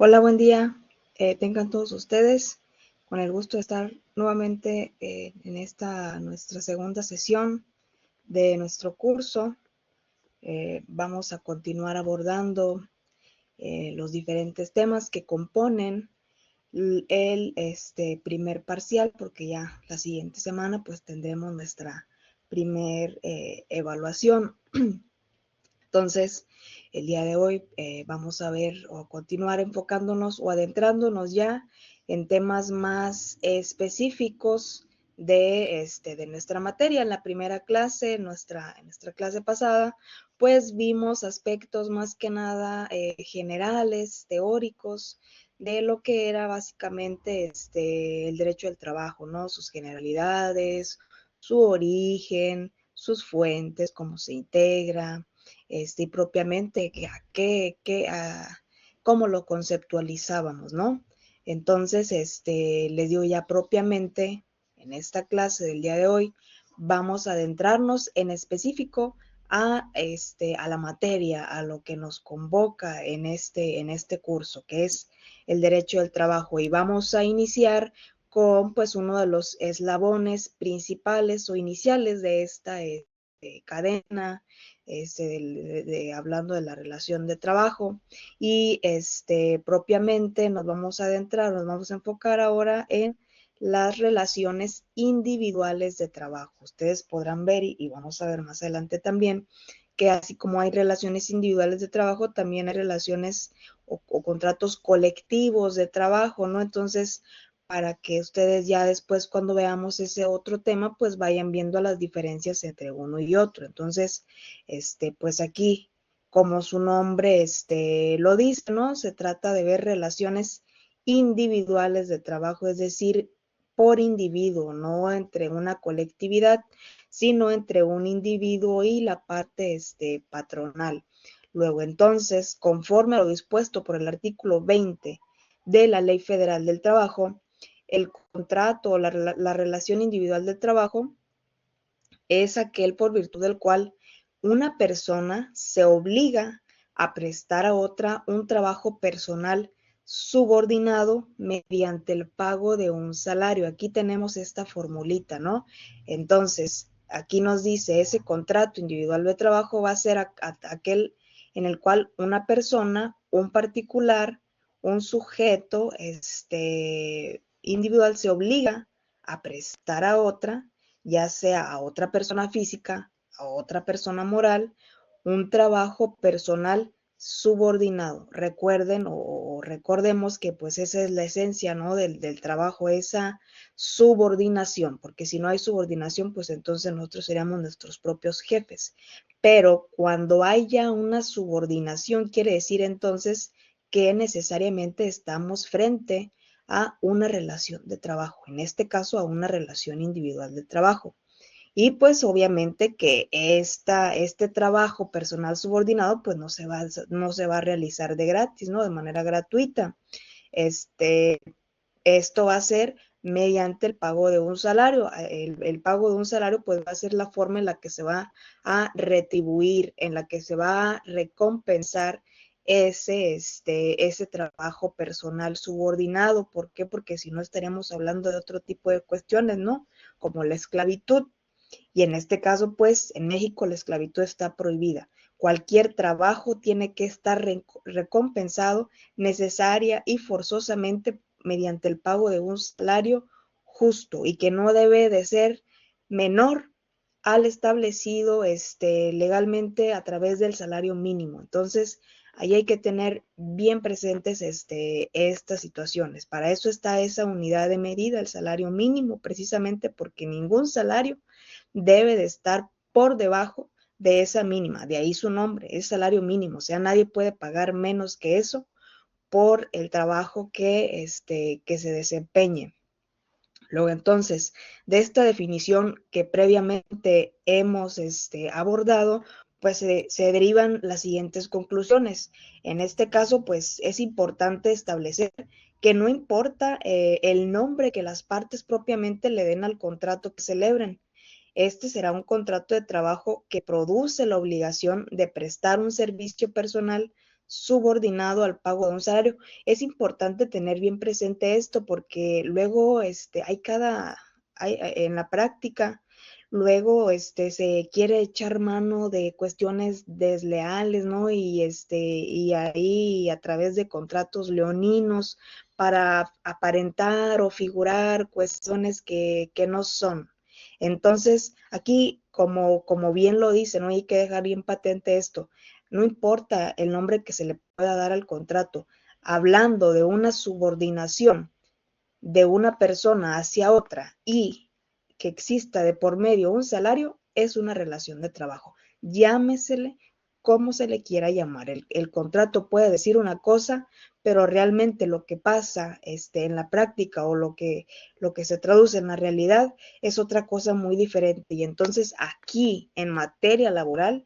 Hola, buen día. Tengan todos ustedes con el gusto de estar nuevamente en esta nuestra segunda sesión de nuestro curso. Vamos a continuar abordando los diferentes temas que componen el primer parcial, porque ya la siguiente semana pues tendremos nuestra primer evaluación. Entonces, el día de hoy vamos a ver o continuar enfocándonos o adentrándonos ya en temas más específicos de nuestra materia. En la primera clase, en nuestra clase pasada, pues vimos aspectos más que nada generales, teóricos, de lo que era básicamente el derecho del trabajo, ¿no? Sus generalidades, su origen, sus fuentes, cómo se integra, y propiamente cómo lo conceptualizábamos, ¿no? Entonces, les digo ya propiamente, en esta clase del día de hoy, vamos a adentrarnos en específico a la materia, a lo que nos convoca en este curso, que es el derecho del trabajo. Y vamos a iniciar con pues uno de los eslabones principales o iniciales de esta cadena, hablando de la relación de trabajo. Y propiamente nos vamos a adentrar, nos vamos a enfocar ahora en las relaciones individuales de trabajo. Ustedes podrán ver, y vamos a ver más adelante también, que así como hay relaciones individuales de trabajo, también hay relaciones o contratos colectivos de trabajo, ¿no? Entonces, para que ustedes ya después cuando veamos ese otro tema, pues vayan viendo las diferencias entre uno y otro. Entonces, pues aquí, como su nombre lo dice, ¿no? Se trata de ver relaciones individuales de trabajo, es decir, por individuo, no entre una colectividad, sino entre un individuo y la parte patronal. Luego, entonces, conforme a lo dispuesto por el artículo 20 de la Ley Federal del Trabajo, el contrato o la relación individual del trabajo es aquel por virtud del cual una persona se obliga a prestar a otra un trabajo personal subordinado mediante el pago de un salario. Aquí tenemos esta formulita, ¿no? Entonces, aquí nos dice, ese contrato individual de trabajo va a ser aquel en el cual una persona, un particular, un sujeto individual se obliga a prestar a otra, ya sea a otra persona física, a otra persona moral, un trabajo personal subordinado. Recuerden o recordemos que pues esa es la esencia, ¿no? del trabajo, esa subordinación, porque si no hay subordinación, pues entonces nosotros seríamos nuestros propios jefes. Pero cuando haya una subordinación, quiere decir entonces que necesariamente estamos frente a una relación de trabajo, en este caso a una relación individual de trabajo. Y pues obviamente que este trabajo personal subordinado pues no se va a realizar de gratis, ¿no? De manera gratuita. Este, Esto va a ser mediante el pago de un salario. El pago de un salario pues va a ser la forma en la que se va a retribuir, en la que se va a recompensar ese trabajo personal subordinado. ¿Por qué? Porque si no estaríamos hablando de otro tipo de cuestiones, ¿no? Como la esclavitud. Y en este caso, pues, en México la esclavitud está prohibida. Cualquier trabajo tiene que estar recompensado necesaria y forzosamente mediante el pago de un salario justo y que no debe de ser menor al establecido legalmente a través del salario mínimo. Entonces, ahí hay que tener bien presentes estas situaciones. Para eso está esa unidad de medida, el salario mínimo, precisamente porque ningún salario debe de estar por debajo de esa mínima, de ahí su nombre, es salario mínimo, o sea, nadie puede pagar menos que eso por el trabajo que se desempeñe. Luego, entonces, de esta definición que previamente hemos abordado, pues se derivan las siguientes conclusiones. En este caso, pues es importante establecer que no importa el nombre que las partes propiamente le den al contrato que celebren. Este será un contrato de trabajo que produce la obligación de prestar un servicio personal subordinado al pago de un salario. Es importante tener bien presente esto porque luego en la práctica, luego se quiere echar mano de cuestiones desleales, ¿no? Y ahí a través de contratos leoninos para aparentar o figurar cuestiones que no son. Entonces, aquí, como bien lo dice, ¿no? Hay que dejar bien patente esto. No importa el nombre que se le pueda dar al contrato, hablando de una subordinación de una persona hacia otra y que exista de por medio un salario, es una relación de trabajo. Llámesele como se le quiera llamar. El contrato puede decir una cosa, pero realmente lo que pasa en la práctica o lo que se traduce en la realidad es otra cosa muy diferente. Y entonces aquí en materia laboral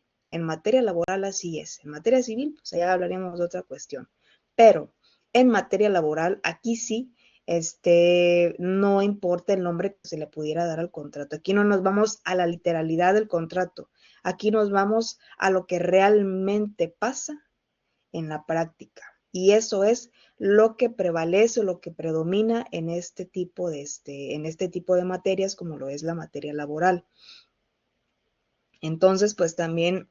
así es. En materia civil, pues allá hablaríamos de otra cuestión. Pero en materia laboral, aquí sí no importa el nombre que se le pudiera dar al contrato. Aquí no nos vamos a la literalidad del contrato. Aquí nos vamos a lo que realmente pasa en la práctica. Y eso es lo que prevalece o lo que predomina en este tipo de materias como lo es la materia laboral. Entonces, pues también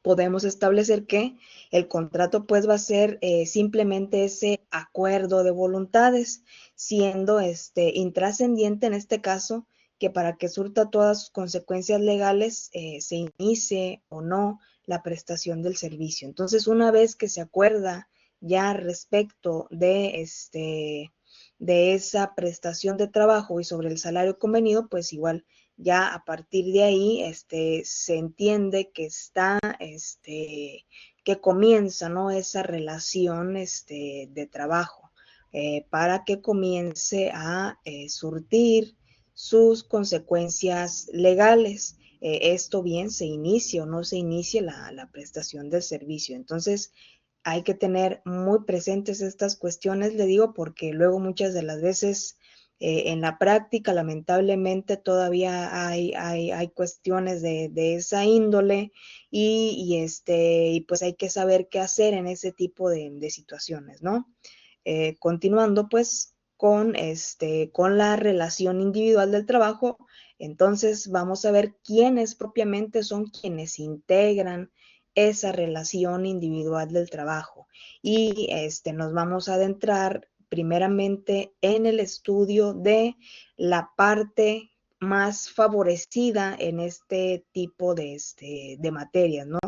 podemos establecer que el contrato pues va a ser simplemente ese acuerdo de voluntades, siendo intrascendiente en este caso que para que surta todas sus consecuencias legales se inicie o no la prestación del servicio. Entonces, una vez que se acuerda ya respecto de esa prestación de trabajo y sobre el salario convenido, pues igual ya a partir de ahí se entiende que que comienza, ¿no? Esa relación de trabajo para que comience a surtir sus consecuencias legales. Esto bien se inicie o no se inicie la prestación del servicio. Entonces, hay que tener muy presentes estas cuestiones, le digo, porque luego muchas de las veces en la práctica, lamentablemente, todavía hay cuestiones de esa índole y pues hay que saber qué hacer en ese tipo de situaciones, ¿no? Continuando pues con la relación individual del trabajo, entonces vamos a ver quiénes propiamente son quienes integran esa relación individual del trabajo. Y nos vamos a adentrar primeramente en el estudio de la parte más favorecida en este tipo de materias, ¿no?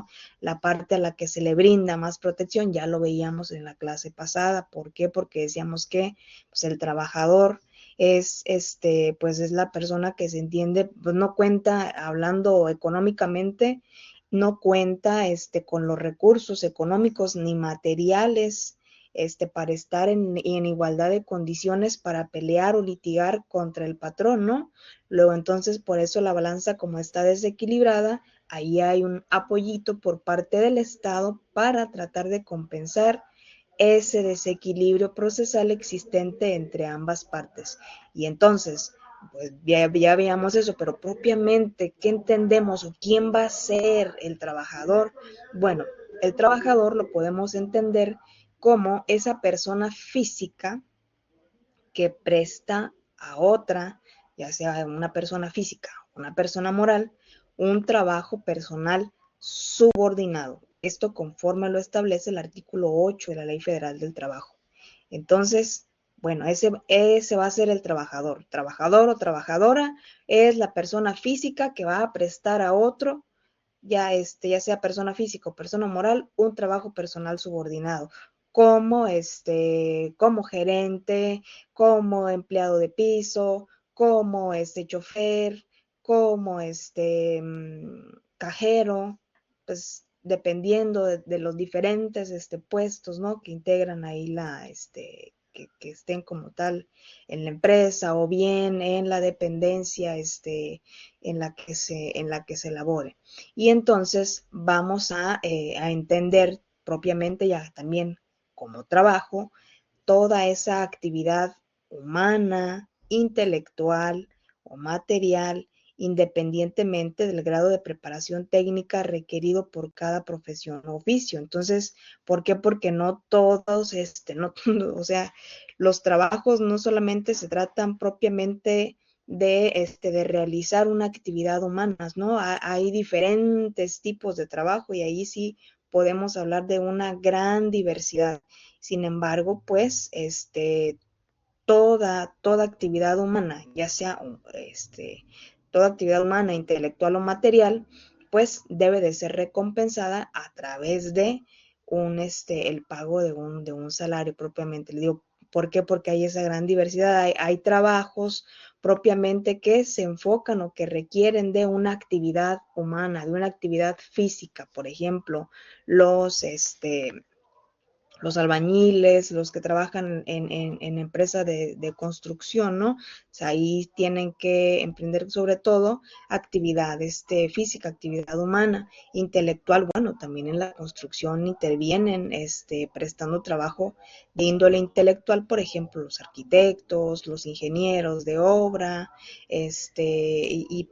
La parte a la que se le brinda más protección, ya lo veíamos en la clase pasada. ¿Por qué? Porque decíamos que pues, el trabajador pues es la persona que se entiende, pues no cuenta, hablando económicamente, no cuenta con los recursos económicos ni materiales para estar en igualdad de condiciones para pelear o litigar contra el patrón, ¿no? Luego entonces por eso la balanza como está desequilibrada, ahí hay un apoyito por parte del Estado para tratar de compensar ese desequilibrio procesal existente entre ambas partes. Y entonces, pues ya veíamos eso, pero propiamente, ¿qué entendemos o quién va a ser el trabajador? Bueno, el trabajador lo podemos entender como esa persona física que presta a otra, ya sea una persona física o una persona moral, un trabajo personal subordinado. Esto conforme lo establece el artículo 8 de la Ley Federal del Trabajo. Entonces, bueno, ese va a ser el trabajador. Trabajador o trabajadora es la persona física que va a prestar a otro, ya sea persona física o persona moral, un trabajo personal subordinado, como gerente, como empleado de piso, como chofer, como cajero, pues dependiendo de los diferentes puestos, ¿no? Que integran ahí que estén como tal en la empresa o bien en la dependencia en la que se elabore. Y entonces vamos a entender propiamente ya también como trabajo toda esa actividad humana, intelectual o material independientemente del grado de preparación técnica requerido por cada profesión o oficio. Entonces, ¿por qué? Porque no todos, no, o sea, los trabajos no solamente se tratan propiamente de realizar una actividad humana, ¿no? Hay diferentes tipos de trabajo y ahí sí podemos hablar de una gran diversidad. Sin embargo, pues, toda actividad humana, ya sea toda actividad humana, intelectual o material, pues debe de ser recompensada a través de el pago de un salario propiamente. Le digo, ¿por qué? Porque hay esa gran diversidad, hay trabajos propiamente que se enfocan o que requieren de una actividad humana, de una actividad física, por ejemplo, los, los albañiles, los que trabajan en empresas de construcción, ¿no? O sea, ahí tienen que emprender sobre todo actividad física, actividad humana, intelectual, bueno, también en la construcción intervienen prestando trabajo de índole intelectual, por ejemplo, los arquitectos, los ingenieros de obra,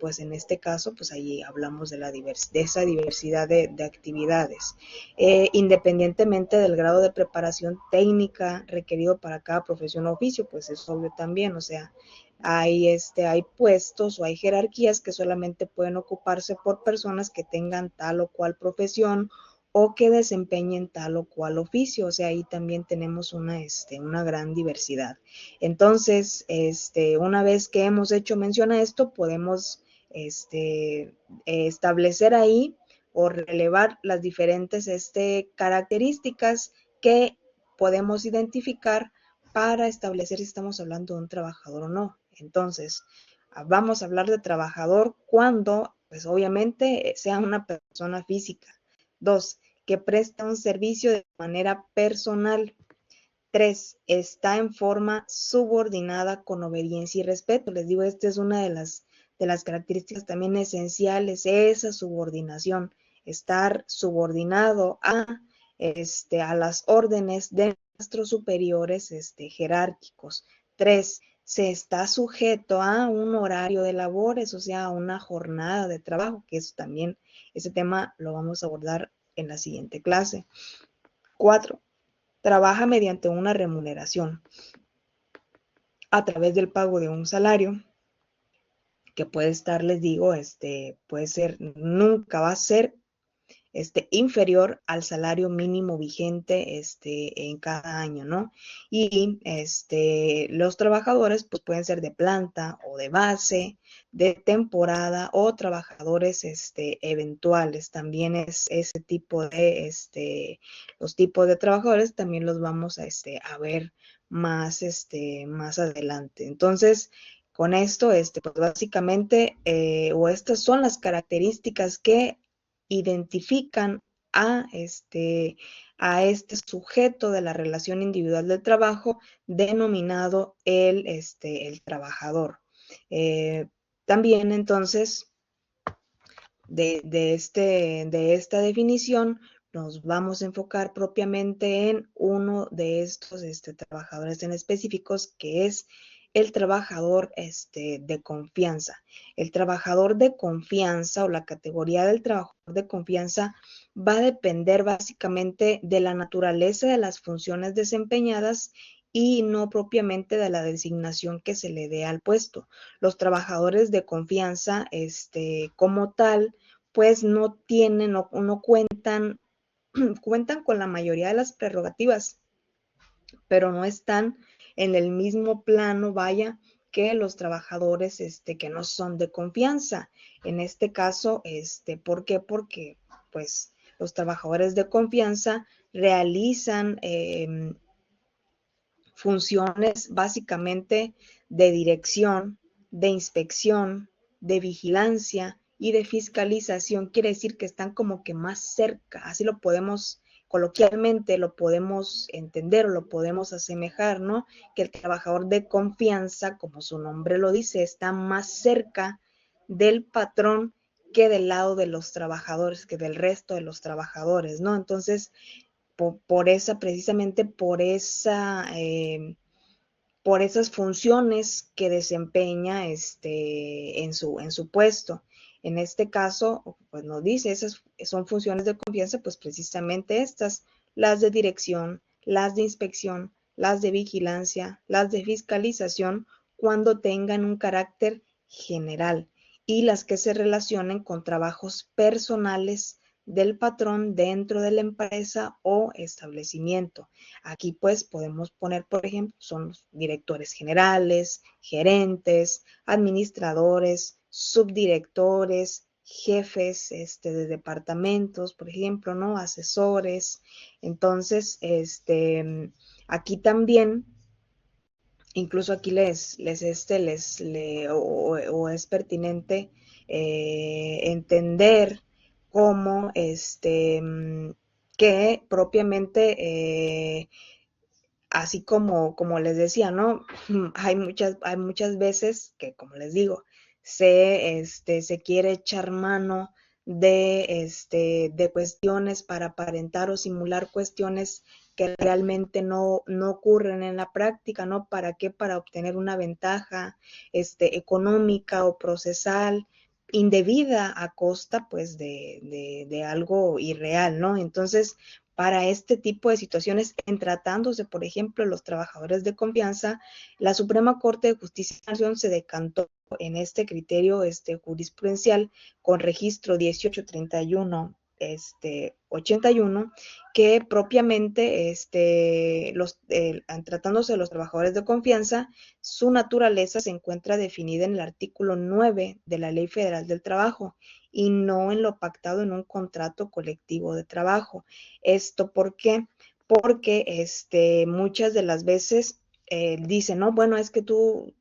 pues en este caso, pues ahí hablamos de, de esa diversidad de actividades. Independientemente del grado de preparación técnica requerido para cada profesión o oficio, pues es obvio también, o sea, hay puestos o hay jerarquías que solamente pueden ocuparse por personas que tengan tal o cual profesión o que desempeñen tal o cual oficio, o sea, ahí también tenemos una gran diversidad. Entonces, una vez que hemos hecho mención a esto, podemos establecer ahí o relevar las diferentes características que podemos identificar para establecer si estamos hablando de un trabajador o no. Entonces, vamos a hablar de trabajador cuando, pues obviamente, sea una persona física. 2, que presta un servicio de manera personal. 3, está en forma subordinada con obediencia y respeto. Les digo, esta es una de las características también esenciales, esa subordinación, estar subordinado a las órdenes de nuestros superiores jerárquicos. 3, se está sujeto a un horario de labores, o sea, a una jornada de trabajo, que eso también, ese tema lo vamos a abordar en la siguiente clase. 4, trabaja mediante una remuneración a través del pago de un salario que puede estar, les digo, puede ser, nunca va a ser inferior al salario mínimo vigente en cada año, ¿no? Y los trabajadores pues pueden ser de planta o de base, de temporada o trabajadores eventuales. También es ese tipo de los tipos de trabajadores también los vamos a ver más más adelante. Entonces, con esto, pues básicamente, o estas son las características que identifican a este sujeto de la relación individual del trabajo denominado el trabajador. También entonces de esta definición nos vamos a enfocar propiamente en uno de estos trabajadores en específicos, que es el trabajador de confianza. El trabajador de confianza o la categoría del trabajador de confianza va a depender básicamente de la naturaleza de las funciones desempeñadas y no propiamente de la designación que se le dé al puesto. Los trabajadores de confianza, como tal, pues no tienen o no cuentan, cuentan con la mayoría de las prerrogativas, pero no están en el mismo plano, vaya, que los trabajadores que no son de confianza. En este caso, ¿por qué? Porque pues los trabajadores de confianza realizan funciones básicamente de dirección, de inspección, de vigilancia y de fiscalización. Quiere decir que están como que más cerca, así lo podemos coloquialmente lo podemos entender o lo podemos asemejar, ¿no? Que el trabajador de confianza, como su nombre lo dice, está más cerca del patrón que del lado de los trabajadores, que del resto de los trabajadores, ¿no? Entonces, precisamente por esa por esas funciones que desempeña en su puesto. En este caso, pues nos dice, esas son funciones de confianza, pues precisamente estas, las de dirección, las de inspección, las de vigilancia, las de fiscalización, cuando tengan un carácter general, y las que se relacionen con trabajos personales del patrón dentro de la empresa o establecimiento. Aquí pues podemos poner, por ejemplo, son los directores generales, gerentes, administradores, subdirectores, jefes de departamentos, por ejemplo, ¿no? Asesores. Entonces, aquí también, incluso aquí o es pertinente entender cómo, que propiamente así como les decía, ¿no? Hay muchas veces que, como les digo, se quiere echar mano de cuestiones para aparentar o simular cuestiones que realmente no ocurren en la práctica, ¿no? ¿Para qué? Para obtener una ventaja económica o procesal indebida a costa, pues, de algo irreal, ¿no? Entonces, para este tipo de situaciones, en tratándose, por ejemplo, los trabajadores de confianza, la Suprema Corte de Justicia de la Nación se decantó en este criterio jurisprudencial con registro 1831 81, que propiamente tratándose de los trabajadores de confianza, su naturaleza se encuentra definida en el artículo 9 de la Ley Federal del Trabajo y no en lo pactado en un contrato colectivo de trabajo. ¿Esto por qué? Porque muchas de las veces dicen, no, bueno, es que tú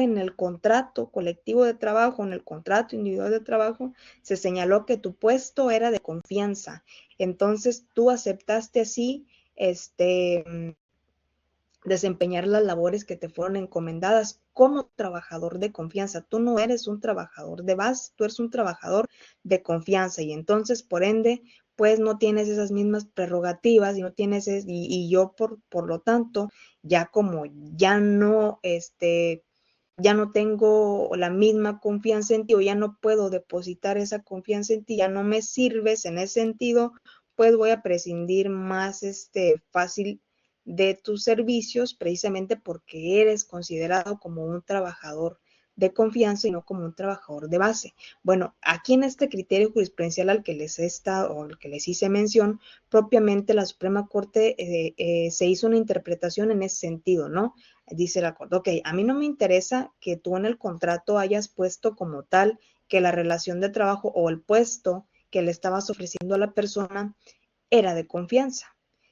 en el contrato colectivo de trabajo, en el contrato individual de trabajo, se señaló que tu puesto era de confianza. Entonces tú aceptaste así, desempeñar las labores que te fueron encomendadas como trabajador de confianza. Tú no eres un trabajador de base, tú eres un trabajador de confianza, y entonces, por ende, pues no tienes esas mismas prerrogativas y no tienes, y yo por lo tanto, ya como ya no tengo la misma confianza en ti, o ya no puedo depositar esa confianza en ti, ya no me sirves en ese sentido, pues voy a prescindir más fácil de tus servicios, precisamente porque eres considerado como un trabajador de confianza y no como un trabajador de base. Bueno, aquí en este criterio jurisprudencial al que les he estado, o al que les hice mención, propiamente la Suprema Corte se hizo una interpretación en ese sentido, ¿no? Dice la Corte, ok, a mí no me interesa que tú en el contrato hayas puesto como tal que la relación de trabajo o el puesto que le estabas ofreciendo a la persona era de confianza,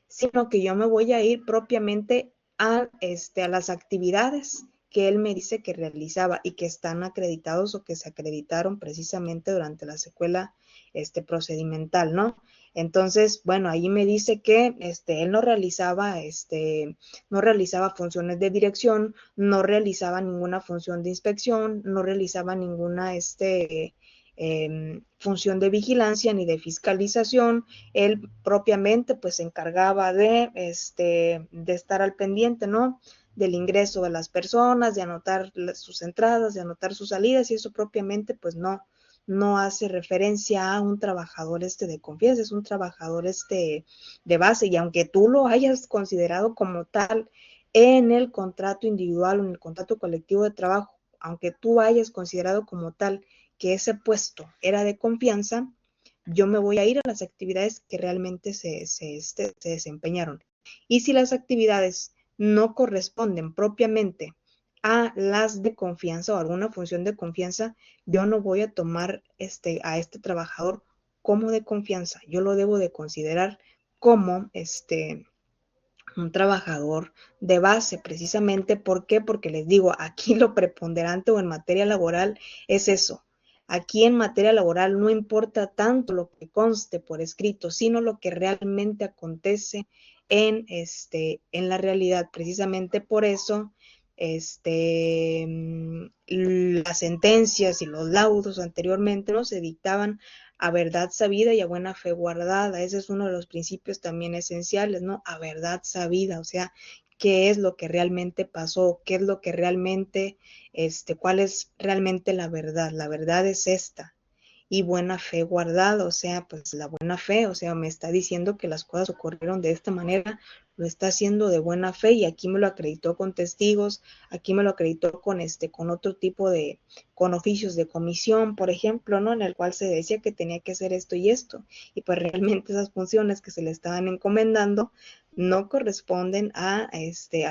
sino que yo me voy a ir propiamente a las actividades que él me dice que realizaba y que están acreditados o que se acreditaron precisamente durante la secuela procedimental, ¿no? Entonces, bueno, ahí me dice que él no realizaba funciones de dirección, no realizaba ninguna función de inspección, no realizaba ninguna función de vigilancia ni de fiscalización. Él propiamente pues se encargaba de estar al pendiente, ¿no? Del ingreso de las personas, de anotar sus entradas, de anotar sus salidas, y eso propiamente pues no hace referencia a un trabajador de confianza, es un trabajador de base, y aunque tú lo hayas considerado como tal en el contrato individual o en el contrato colectivo de trabajo, aunque tú hayas considerado como tal que ese puesto era de confianza, yo me voy a ir a las actividades que realmente se desempeñaron. Y si las actividades no corresponden propiamente a las de confianza o alguna función de confianza, yo no voy a tomar a este trabajador como de confianza. Yo lo debo de considerar como un trabajador de base, precisamente. ¿Por qué? Porque les digo, aquí lo preponderante o en materia laboral es eso. Aquí en materia laboral no importa tanto lo que conste por escrito, sino lo que realmente acontece en la realidad. Precisamente por eso, las sentencias y los laudos anteriormente no se dictaban a verdad sabida y a buena fe guardada. Ese es uno de los principios también esenciales, ¿no? A verdad sabida, o sea, qué es lo que realmente pasó, qué es lo que realmente, cuál es realmente la verdad. La verdad es esta. Y buena fe guardada, o sea, pues la buena fe, o sea, me está diciendo que las cosas ocurrieron de esta manera, lo está haciendo de buena fe y aquí me lo acreditó con testigos, aquí me lo acreditó con otro tipo de, con oficios de comisión, por ejemplo, ¿no? En el cual se decía que tenía que hacer esto y esto, y pues realmente esas funciones que se le estaban encomendando no corresponden a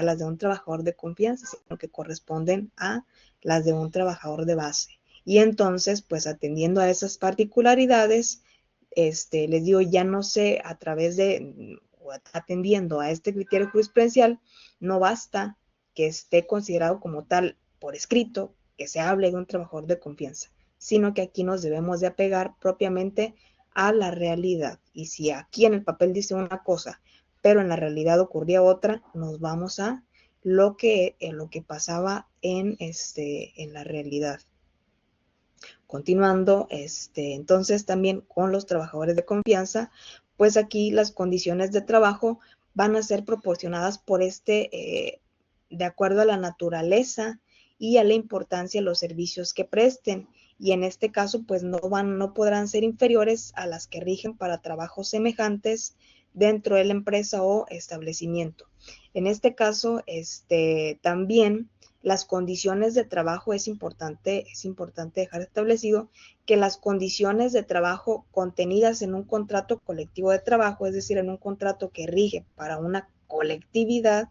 las de un trabajador de confianza, sino que corresponden a las de un trabajador de base. Y entonces, pues atendiendo a esas particularidades, les digo, ya no sé, a través de, atendiendo a este criterio jurisprudencial, no basta que esté considerado como tal por escrito, que se hable de un trabajador de confianza, sino que aquí nos debemos de apegar propiamente a la realidad. Y si aquí en el papel dice una cosa, pero en la realidad ocurría otra, nos vamos a lo que pasaba en la realidad. Continuando, entonces también con los trabajadores de confianza, pues aquí las condiciones de trabajo van a ser proporcionadas por de acuerdo a la naturaleza y a la importancia de los servicios que presten. Y en este caso, pues no podrán ser inferiores a las que rigen para trabajos semejantes dentro de la empresa o establecimiento. En este caso, también las condiciones de trabajo es importante dejar establecido que las condiciones de trabajo contenidas en un contrato colectivo de trabajo, es decir, en un contrato que rige para una colectividad,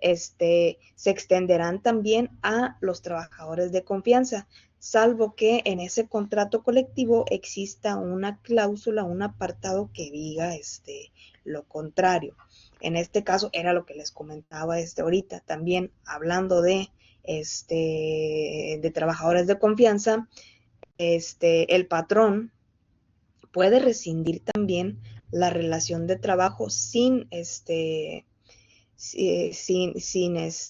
se extenderán también a los trabajadores de confianza, salvo que en ese contrato colectivo exista una cláusula, un apartado que diga lo contrario. En este caso era lo que les comentaba ahorita, también hablando de trabajadores de confianza, el patrón puede rescindir también la relación de trabajo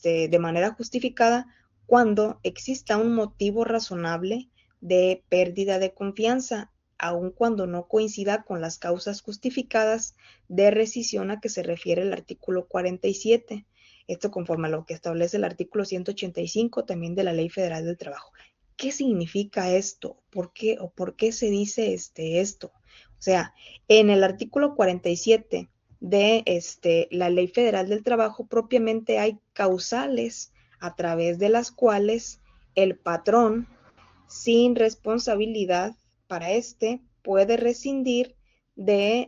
de manera justificada cuando exista un motivo razonable de pérdida de confianza, aun cuando no coincida con las causas justificadas de rescisión a que se refiere el artículo 47. Esto conforme a lo que establece el artículo 185 también de la Ley Federal del Trabajo. ¿Qué significa esto? ¿Por qué se dice esto? O sea, en el artículo 47 de la Ley Federal del Trabajo propiamente hay causales a través de las cuales el patrón, sin responsabilidad para puede rescindir de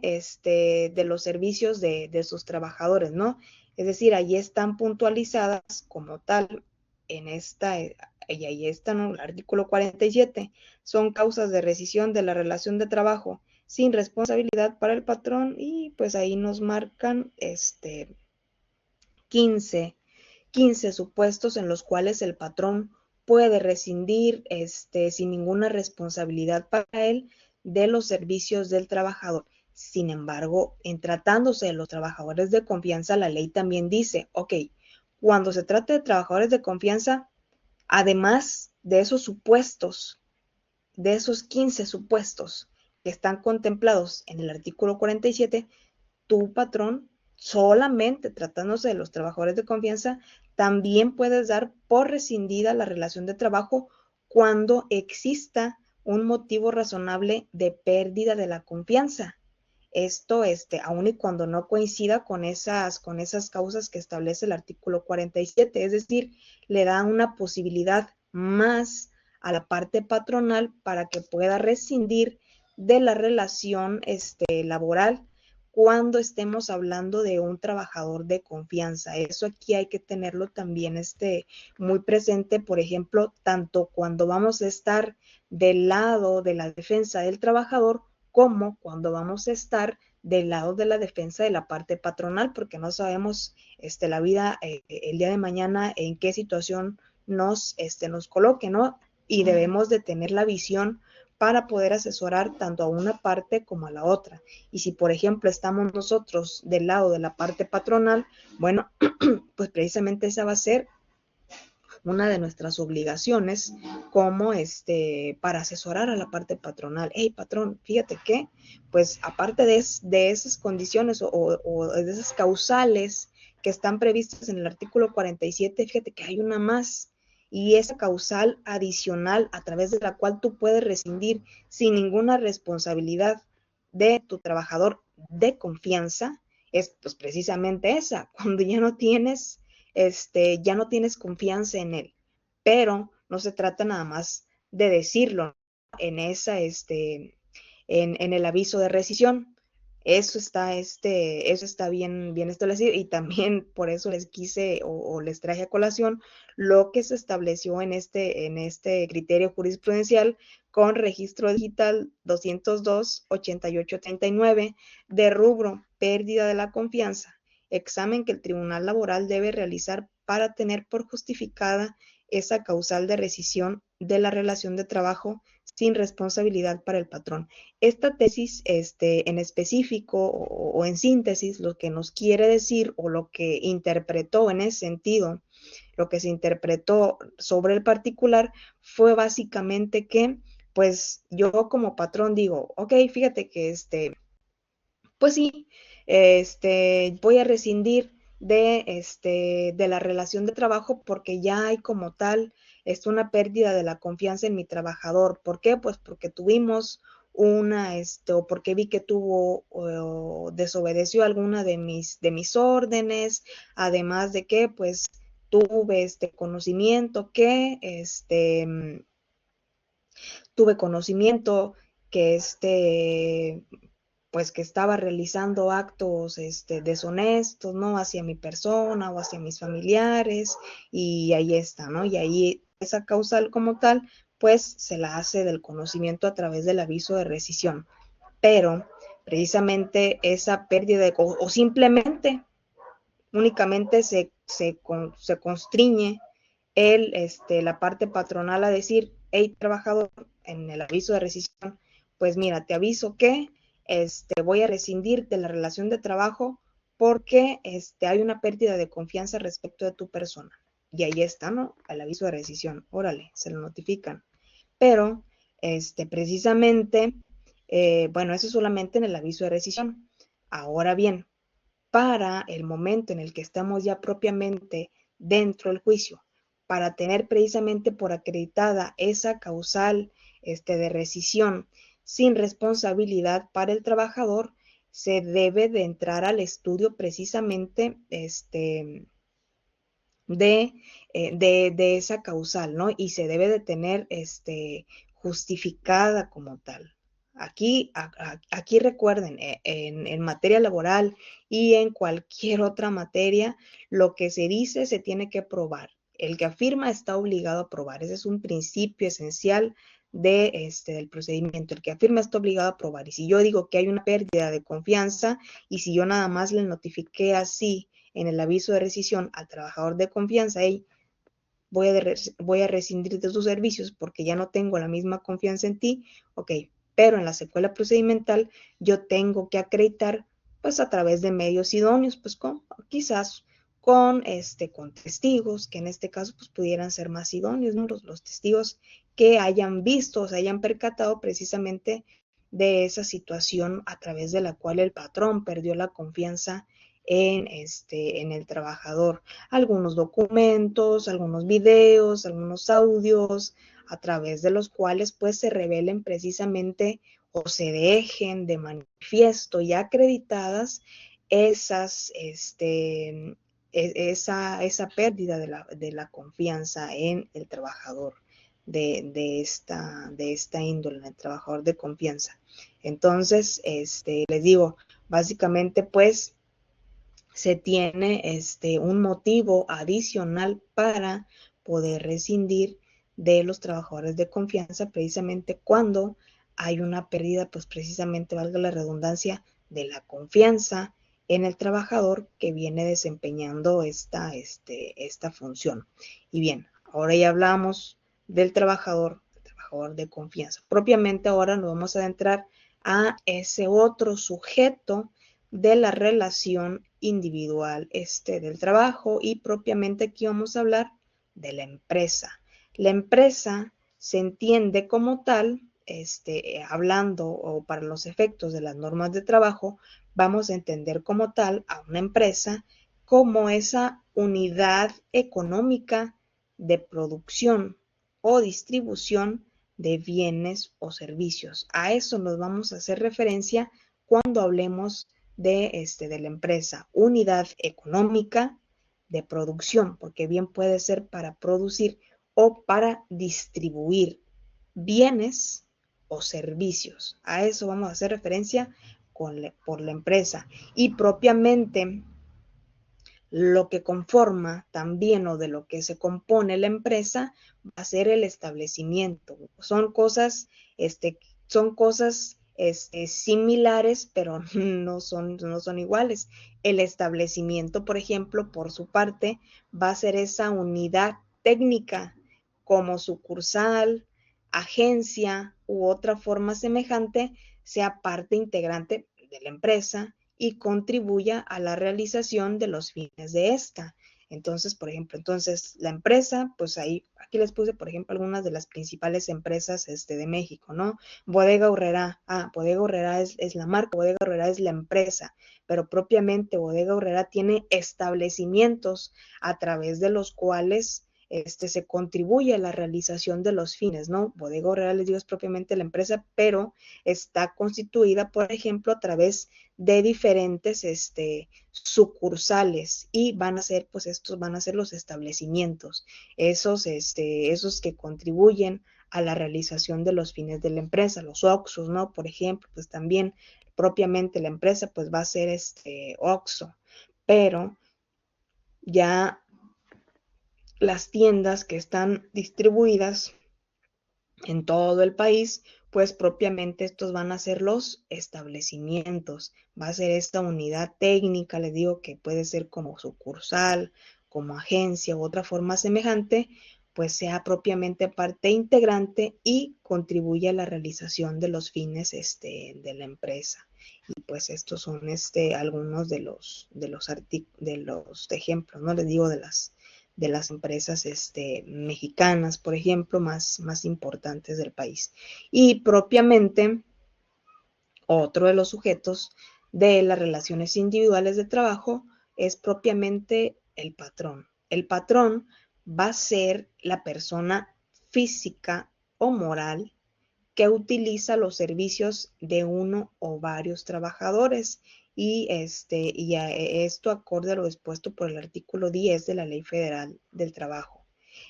los servicios de sus trabajadores, ¿no? Es decir, allí están puntualizadas como tal y ahí está, ¿no? El artículo 47, son causas de rescisión de la relación de trabajo sin responsabilidad para el patrón y pues ahí nos marcan 15 supuestos en los cuales el patrón puede rescindir sin ninguna responsabilidad para él de los servicios del trabajador. Sin embargo, en tratándose de los trabajadores de confianza, la ley también dice, ok, cuando se trata de trabajadores de confianza, además de esos supuestos, de esos 15 supuestos que están contemplados en el artículo 47, tu patrón, solamente tratándose de los trabajadores de confianza, también puedes dar por rescindida la relación de trabajo cuando exista un motivo razonable de pérdida de la confianza. Esto, aun y cuando no coincida con esas causas que establece el artículo 47, es decir, le da una posibilidad más a la parte patronal para que pueda rescindir de la relación laboral cuando estemos hablando de un trabajador de confianza. Eso aquí hay que tenerlo también muy presente, por ejemplo, tanto cuando vamos a estar del lado de la defensa del trabajador como cuando vamos a estar del lado de la defensa de la parte patronal, porque no sabemos la vida el día de mañana en qué situación nos coloque, ¿no? Y debemos de tener la visión para poder asesorar tanto a una parte como a la otra. Y si, por ejemplo, estamos nosotros del lado de la parte patronal, bueno, pues precisamente esa va a ser una de nuestras obligaciones como para asesorar a la parte patronal. Hey, patrón, fíjate que, pues aparte de esas condiciones o de esas causales que están previstas en el artículo 47, fíjate que hay una más, y esa causal adicional a través de la cual tú puedes rescindir sin ninguna responsabilidad de tu trabajador de confianza, es pues precisamente esa, cuando ya no tienes confianza en él, pero no se trata nada más de decirlo en en el aviso de rescisión. Eso está bien establecido, y también por eso les quise o les traje a colación lo que se estableció en este criterio jurisprudencial con registro digital 202-8839 de rubro pérdida de la confianza, examen que el Tribunal Laboral debe realizar para tener por justificada esa causal de rescisión de la relación de trabajo sin responsabilidad para el patrón. Esta tesis, en específico o en síntesis, lo que nos quiere decir o lo que interpretó en ese sentido, lo que se interpretó sobre el particular fue básicamente que, pues yo como patrón digo, ok, fíjate que pues sí, voy a rescindir de la relación de trabajo porque ya hay como tal una pérdida de la confianza en mi trabajador. ¿Por qué? Pues porque tuvimos o porque vi que tuvo o desobedeció alguna de mis órdenes, además de que pues tuve tuve conocimiento que pues que estaba realizando actos deshonestos, ¿no? Hacia mi persona o hacia mis familiares, y ahí está, ¿no? Y ahí esa causal como tal, pues se la hace del conocimiento a través del aviso de rescisión. Pero precisamente esa pérdida o simplemente únicamente se constriñe la parte patronal a decir, hey, trabajador, en el aviso de rescisión, pues mira, te aviso que voy a rescindir de la relación de trabajo porque hay una pérdida de confianza respecto de tu persona. Y ahí está, ¿no? El aviso de rescisión. Órale, se lo notifican. Pero, precisamente, bueno, eso solamente en el aviso de rescisión. Ahora bien, para el momento en el que estamos ya propiamente dentro del juicio, para tener precisamente por acreditada esa causal de rescisión sin responsabilidad para el trabajador, se debe de entrar al estudio precisamente de esa causal, ¿no? Y se debe de tener justificada como tal. Aquí recuerden, en materia laboral y en cualquier otra materia, lo que se dice se tiene que probar. El que afirma está obligado a probar. Ese es un principio esencial del procedimiento. El que afirma está obligado a probar. Y si yo digo que hay una pérdida de confianza, y si yo nada más le notifiqué así en el aviso de rescisión al trabajador de confianza, hey, voy a rescindir de tus servicios porque ya no tengo la misma confianza en ti, ok, pero en la secuela procedimental yo tengo que acreditar pues a través de medios idóneos, pues quizás con testigos, que en este caso pues pudieran ser más idóneos, ¿no? Los testigos que hayan visto o se hayan percatado precisamente de esa situación a través de la cual el patrón perdió la confianza en el trabajador. Algunos documentos, algunos videos, algunos audios, a través de los cuales pues se revelen precisamente o se dejen de manifiesto y acreditadas esas, esa pérdida de la confianza en el trabajador de esta índole, en el trabajador de confianza. Entonces, les digo, básicamente pues se tiene un motivo adicional para poder rescindir de los trabajadores de confianza precisamente cuando hay una pérdida, pues precisamente, valga la redundancia, de la confianza en el trabajador que viene desempeñando esta función. Y bien, ahora ya hablamos del trabajador de confianza. Propiamente ahora nos vamos a adentrar a ese otro sujeto de la relación individual del trabajo, y propiamente aquí vamos a hablar de la empresa. La empresa se entiende como tal, hablando o para los efectos de las normas de trabajo, vamos a entender como tal a una empresa como esa unidad económica de producción o distribución de bienes o servicios. A eso nos vamos a hacer referencia cuando hablemos de la empresa. Unidad económica de producción, porque bien puede ser para producir o para distribuir bienes o servicios. A eso vamos a hacer referencia por la empresa. Y propiamente lo que conforma también o de lo que se compone la empresa va a ser el establecimiento. Son cosas, son cosas similares, pero no son iguales. El establecimiento, por ejemplo, por su parte, va a ser esa unidad técnica como sucursal, agencia u otra forma semejante, sea parte integrante de la empresa y contribuya a la realización de los fines de esta. Entonces, por ejemplo, la empresa, pues ahí, aquí les puse, por ejemplo, algunas de las principales empresas de México, ¿no? Bodega Aurrerá, Bodega Aurrerá es la marca, Bodega Aurrerá es la empresa, pero propiamente Bodega Aurrerá tiene establecimientos a través de los cuales se contribuye a la realización de los fines, ¿no? Bodega Aurrerá, les digo, es propiamente la empresa, pero está constituida, por ejemplo, a través de diferentes sucursales y van a ser, pues estos van a ser los establecimientos, esos que contribuyen a la realización de los fines de la empresa, los OXXOs, ¿no? Por ejemplo, pues también propiamente la empresa pues va a ser OXXO, pero ya las tiendas que están distribuidas en todo el país, pues propiamente estos van a ser los establecimientos, va a ser esta unidad técnica, les digo que puede ser como sucursal, como agencia u otra forma semejante, pues sea propiamente parte integrante y contribuye a la realización de los fines de la empresa. Y pues estos son algunos de los ejemplos, ¿no? Les digo de las empresas mexicanas, por ejemplo, más importantes del país. Y propiamente, otro de los sujetos de las relaciones individuales de trabajo es propiamente el patrón. El patrón va a ser la persona física o moral que utiliza los servicios de uno o varios trabajadores y esto acorde a lo dispuesto por el artículo 10 de la Ley Federal del Trabajo.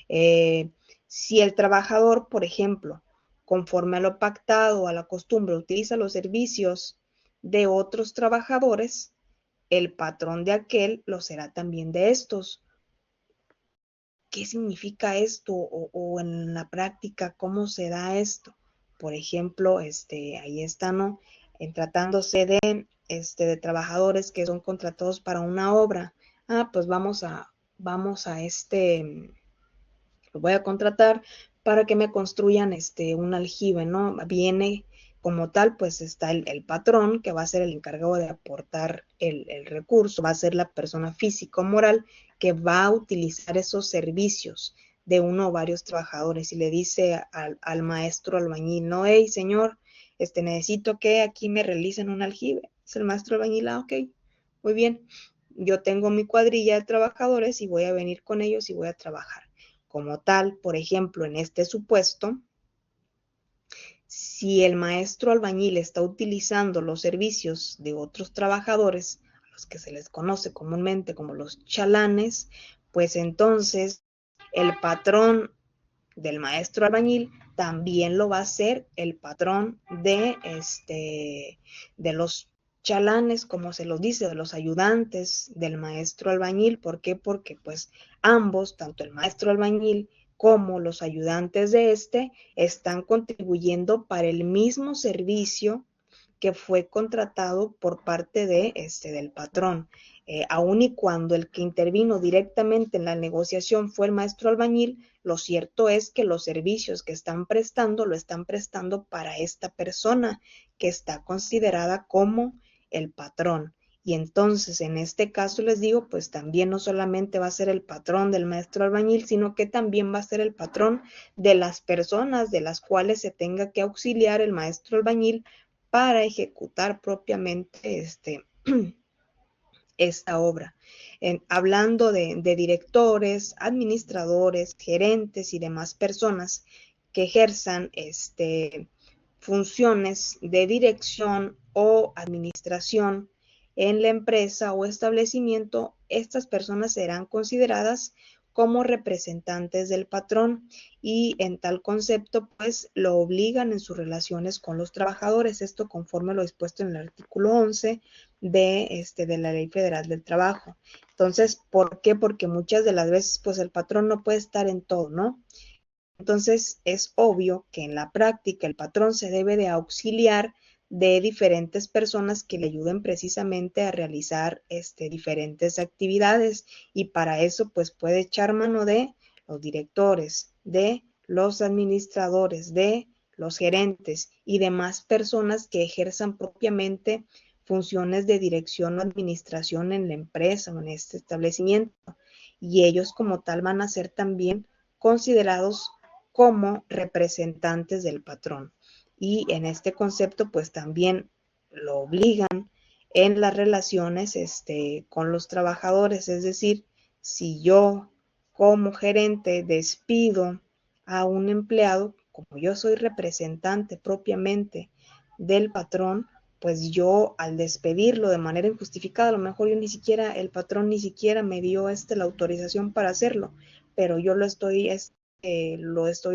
Si el trabajador, por ejemplo, conforme a lo pactado o a la costumbre, utiliza los servicios de otros trabajadores, el patrón de aquel lo será también de estos. ¿Qué significa esto? O en la práctica, ¿cómo se da esto? Por ejemplo, ahí está, ¿no? En tratándose de trabajadores que son contratados para una obra. Pues vamos a lo voy a contratar para que me construyan un aljibe, ¿no? Viene como tal, pues está el patrón, que va a ser el encargado de aportar el recurso, va a ser la persona física o moral que va a utilizar esos servicios de uno o varios trabajadores y le dice al maestro albañil, no, hey, señor, necesito que aquí me realicen un aljibe. Es el maestro albañil, ok, muy bien, yo tengo mi cuadrilla de trabajadores y voy a venir con ellos y voy a trabajar. Como tal, por ejemplo, en este supuesto, si el maestro albañil está utilizando los servicios de otros trabajadores, a los que se les conoce comúnmente como los chalanes, pues entonces el patrón del maestro albañil también lo va a hacer el patrón de los chalanes, como se los dice, de los ayudantes del maestro albañil. ¿Por qué? Porque pues ambos, tanto el maestro albañil como los ayudantes de están contribuyendo para el mismo servicio que fue contratado por parte del patrón. Aun y cuando el que intervino directamente en la negociación fue el maestro albañil, lo cierto es que los servicios que están prestando lo están prestando para esta persona que está considerada como el patrón. Y entonces, en este caso les digo, pues también no solamente va a ser el patrón del maestro albañil, sino que también va a ser el patrón de las personas de las cuales se tenga que auxiliar el maestro albañil para ejecutar propiamente esta obra. hablando de directores, administradores, gerentes y demás personas que ejerzan funciones de dirección o administración en la empresa o establecimiento, estas personas serán consideradas como representantes del patrón y en tal concepto pues lo obligan en sus relaciones con los trabajadores, esto conforme lo dispuesto en el artículo 11 de la Ley Federal del Trabajo. Entonces, ¿por qué? Porque muchas de las veces pues el patrón no puede estar en todo, ¿no? Entonces es obvio que en la práctica el patrón se debe de auxiliar de diferentes personas que le ayuden precisamente a realizar diferentes actividades y para eso pues puede echar mano de los directores, de los administradores, de los gerentes y demás personas que ejerzan propiamente funciones de dirección o administración en la empresa o en este establecimiento y ellos como tal van a ser también considerados como representantes del patrón. Y en este concepto, pues también lo obligan en las relaciones con los trabajadores. Es decir, si yo como gerente despido a un empleado, como yo soy representante propiamente del patrón, pues yo al despedirlo de manera injustificada, a lo mejor yo ni siquiera, el patrón ni siquiera me dio la autorización para hacerlo, pero yo lo estoy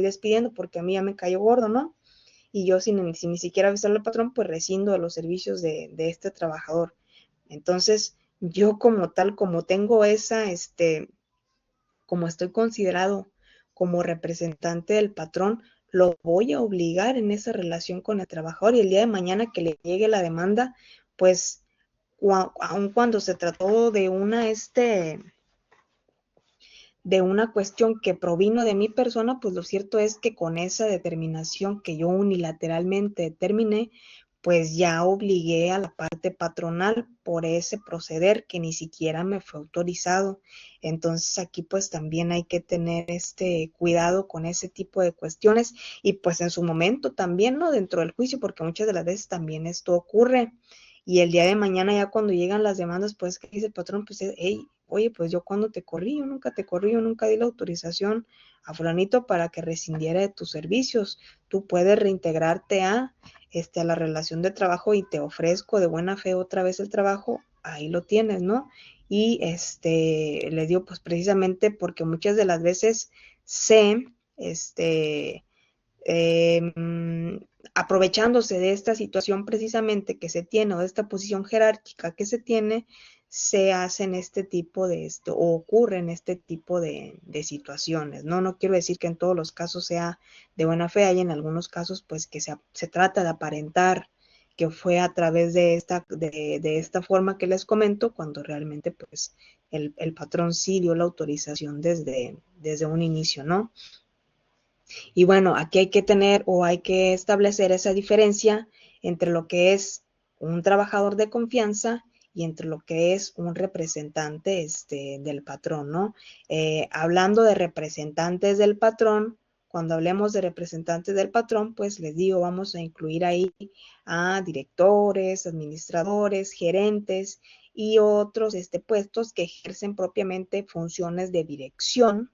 despidiendo porque a mí ya me cayó gordo, ¿no? Y yo sin ni siquiera avisarle al patrón, pues rescindo de los servicios de este trabajador. Entonces, yo como tal, como tengo como estoy considerado como representante del patrón, lo voy a obligar en esa relación con el trabajador y el día de mañana que le llegue la demanda, pues aun cuando se trató de una cuestión que provino de mi persona, pues lo cierto es que con esa determinación que yo unilateralmente determiné, pues ya obligué a la parte patronal por ese proceder que ni siquiera me fue autorizado. Entonces aquí pues también hay que tener cuidado con ese tipo de cuestiones y pues en su momento también, ¿no? Dentro del juicio, porque muchas de las veces también esto ocurre. Y el día de mañana ya cuando llegan las demandas, pues, ¿qué dice el patrón? Pues, hey, oye, pues yo cuando te corrí, yo nunca te corrí, yo nunca di la autorización a fulanito para que rescindiera de tus servicios. Tú puedes reintegrarte a la relación de trabajo y te ofrezco de buena fe otra vez el trabajo, ahí lo tienes, ¿no? Y le digo, pues precisamente porque muchas de las veces se, aprovechándose de esta situación precisamente que se tiene o de esta posición jerárquica que se tiene, se hacen este tipo de o ocurren este tipo de situaciones, ¿no? No quiero decir que en todos los casos sea de buena fe, hay en algunos casos pues que se trata de aparentar que fue a través de esta forma que les comento, cuando realmente pues el patrón sí dio la autorización desde un inicio, ¿no? Y bueno, aquí hay que tener o hay que establecer esa diferencia entre lo que es un trabajador de confianza y entre lo que es un representante del patrón, ¿no? Hablando de representantes del patrón, cuando hablemos de representantes del patrón, pues les digo, vamos a incluir ahí a directores, administradores, gerentes y otros puestos que ejercen propiamente funciones de dirección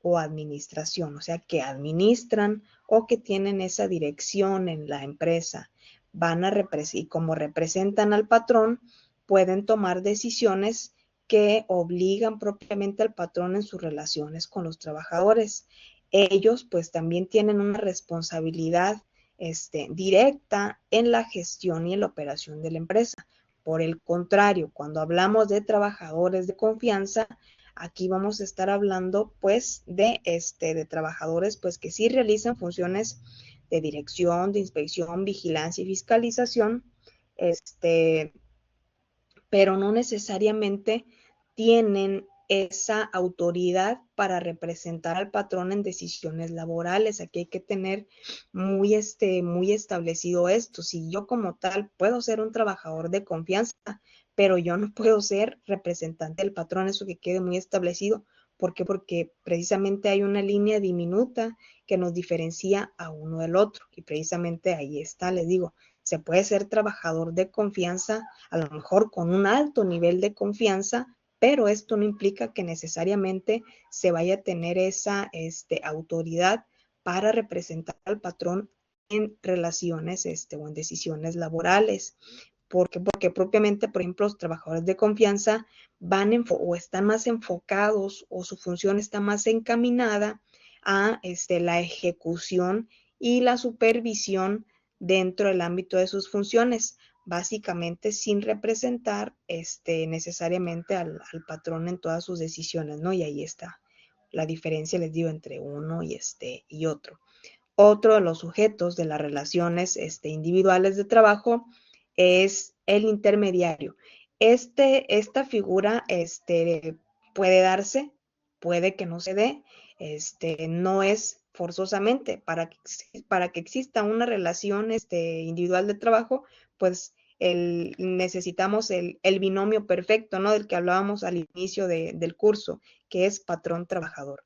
o administración, o sea, que administran o que tienen esa dirección en la empresa, y como representan al patrón, pueden tomar decisiones que obligan propiamente al patrón en sus relaciones con los trabajadores. Ellos pues también tienen una responsabilidad directa en la gestión y en la operación de la empresa. Por el contrario, cuando hablamos de trabajadores de confianza, aquí vamos a estar hablando pues de trabajadores pues que sí realizan funciones de dirección, de inspección, vigilancia y fiscalización, pero no necesariamente tienen esa autoridad para representar al patrón en decisiones laborales. Aquí hay que tener muy establecido esto. Si yo como tal puedo ser un trabajador de confianza, pero yo no puedo ser representante del patrón, eso que quede muy establecido. ¿Por qué? Porque precisamente hay una línea diminuta que nos diferencia a uno del otro. Y precisamente ahí está, les digo, se puede ser trabajador de confianza, a lo mejor con un alto nivel de confianza, pero esto no implica que necesariamente se vaya a tener esa autoridad para representar al patrón en relaciones o en decisiones laborales. Porque propiamente, por ejemplo, los trabajadores de confianza van o están más enfocados o su función está más encaminada a la ejecución y la supervisión dentro del ámbito de sus funciones, básicamente sin representar necesariamente al patrón en todas sus decisiones, ¿no? Y ahí está la diferencia, les digo, entre uno y otro. Otro de los sujetos de las relaciones individuales de trabajo es el intermediario. Esta figura puede darse, puede que no se dé, no es forzosamente para que exista una relación individual de trabajo, pues necesitamos el binomio perfecto, ¿no? Del que hablábamos al inicio del curso, que es patrón-trabajador.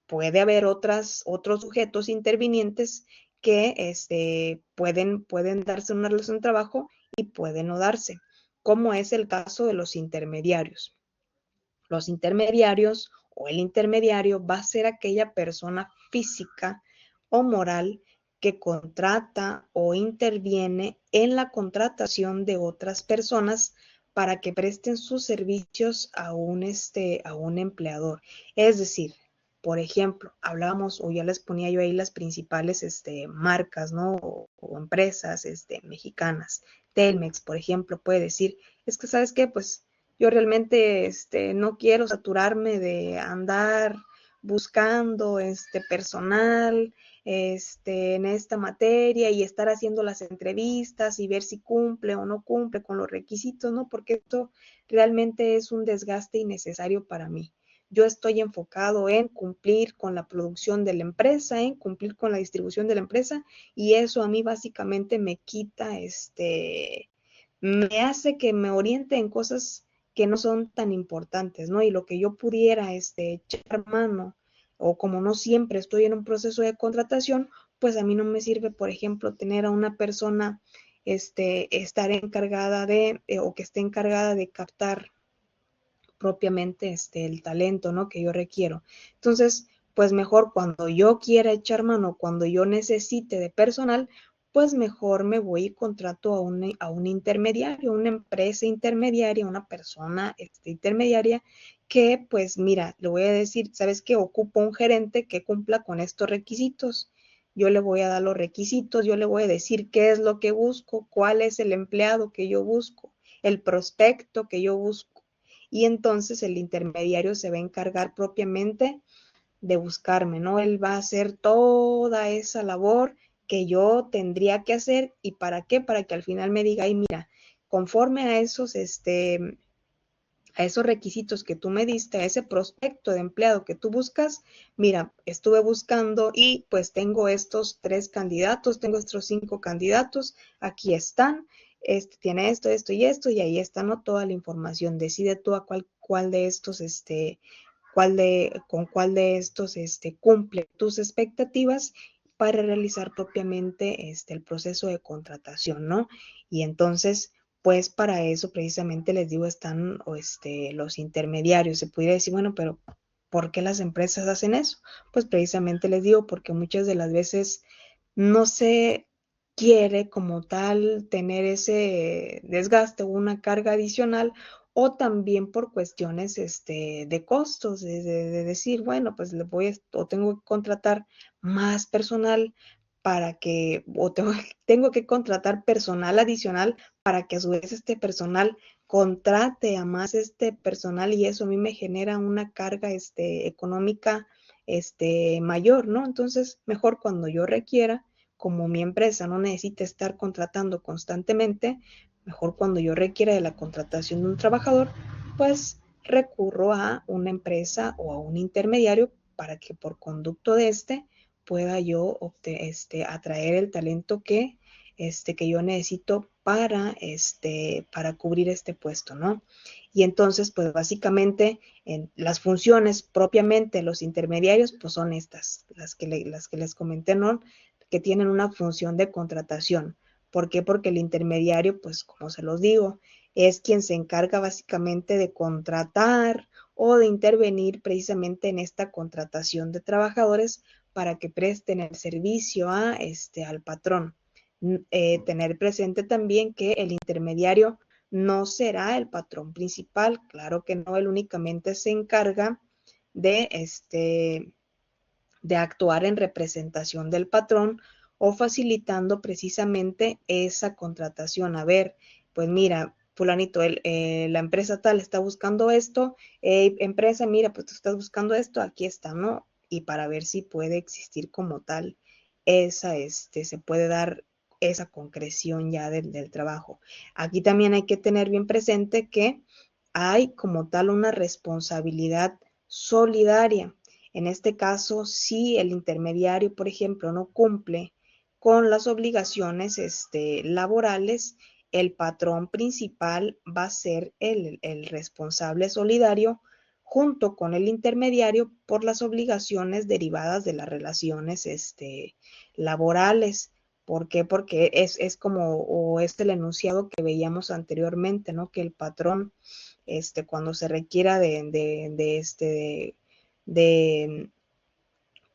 Puede haber otros sujetos intervinientes que pueden darse una relación de trabajo y pueden no darse, como es el caso de los intermediarios. Los intermediarios o el intermediario va a ser aquella persona física o moral que contrata o interviene en la contratación de otras personas para que presten sus servicios a un empleador. Es decir, por ejemplo, hablábamos o ya les ponía yo ahí las principales marcas, ¿no? O empresas mexicanas. Telmex, por ejemplo, puede decir, es que, ¿sabes qué? Pues yo realmente no quiero saturarme de andar buscando personal en esta materia y estar haciendo las entrevistas y ver si cumple o no cumple con los requisitos, ¿no? Porque esto realmente es un desgaste innecesario para mí. Yo estoy enfocado en cumplir con la producción de la empresa, en cumplir con la distribución de la empresa, y eso a mí básicamente me quita, me hace que me oriente en cosas que no son tan importantes, ¿no? Y lo que yo pudiera echar mano, o como no siempre estoy en un proceso de contratación, pues a mí no me sirve, por ejemplo, tener a una persona estar encargada o que esté encargada de captar propiamente el talento, ¿no? Que yo requiero. Entonces, pues mejor cuando yo quiera echar mano, cuando yo necesite de personal, pues mejor me voy y contrato a un intermediario, una empresa intermediaria, una persona intermediaria que, pues mira, le voy a decir, ¿sabes qué? Ocupo un gerente que cumpla con estos requisitos. Yo le voy a dar los requisitos, yo le voy a decir qué es lo que busco, cuál es el empleado que yo busco, el prospecto que yo busco, y entonces el intermediario se va a encargar propiamente de buscarme, ¿no? Él va a hacer toda esa labor que yo tendría que hacer. ¿Y para qué? Para que al final me diga, ay, mira, conforme a esos requisitos que tú me diste, a ese prospecto de empleado que tú buscas, mira, estuve buscando y pues tengo estos 3 candidatos, tengo estos 5 candidatos, aquí están, tiene esto, esto y esto, y ahí está, ¿no? Toda la información. Decide tú a cuál de estos, con cuál de estos cumple tus expectativas para realizar propiamente el proceso de contratación, ¿no? Y entonces, pues para eso precisamente les digo, están los intermediarios. Se pudiera decir, bueno, pero ¿por qué las empresas hacen eso? Pues precisamente les digo, porque muchas de las veces no se quiere como tal tener ese desgaste o una carga adicional, o también por cuestiones de costos, de decir, bueno, pues le voy o tengo que contratar más personal para que, o tengo que contratar personal adicional para que a su vez este personal contrate a más personal, y eso a mí me genera una carga económica mayor, ¿no? Entonces, mejor cuando yo requiera, como mi empresa no necesita estar contratando constantemente, mejor cuando yo requiera de la contratación de un trabajador, pues recurro a una empresa o a un intermediario para que por conducto de pueda yo atraer el talento que yo necesito para cubrir este puesto, ¿no? Y entonces, pues básicamente, en las funciones propiamente los intermediarios, pues son estas, las que les comenté, ¿no? Que tienen una función de contratación. ¿Por qué? Porque el intermediario, pues como se los digo, es quien se encarga básicamente de contratar o de intervenir precisamente en esta contratación de trabajadores para que presten el servicio al patrón. Tener presente también que el intermediario no será el patrón principal, claro que no, él únicamente se encarga de, de actuar en representación del patrón o facilitando precisamente esa contratación. A ver, pues mira, fulanito, la empresa tal está buscando esto, empresa, mira, pues tú estás buscando esto, aquí está, ¿no? Y para ver si puede existir como tal se puede dar esa concreción ya del trabajo. Aquí también hay que tener bien presente que hay como tal una responsabilidad solidaria. En este caso, si el intermediario, por ejemplo, no cumple con las obligaciones laborales, el patrón principal va a ser el responsable solidario junto con el intermediario por las obligaciones derivadas de las relaciones laborales. ¿Por qué? Porque es como, o el enunciado que veíamos anteriormente, ¿no? Que el patrón, cuando se requiera de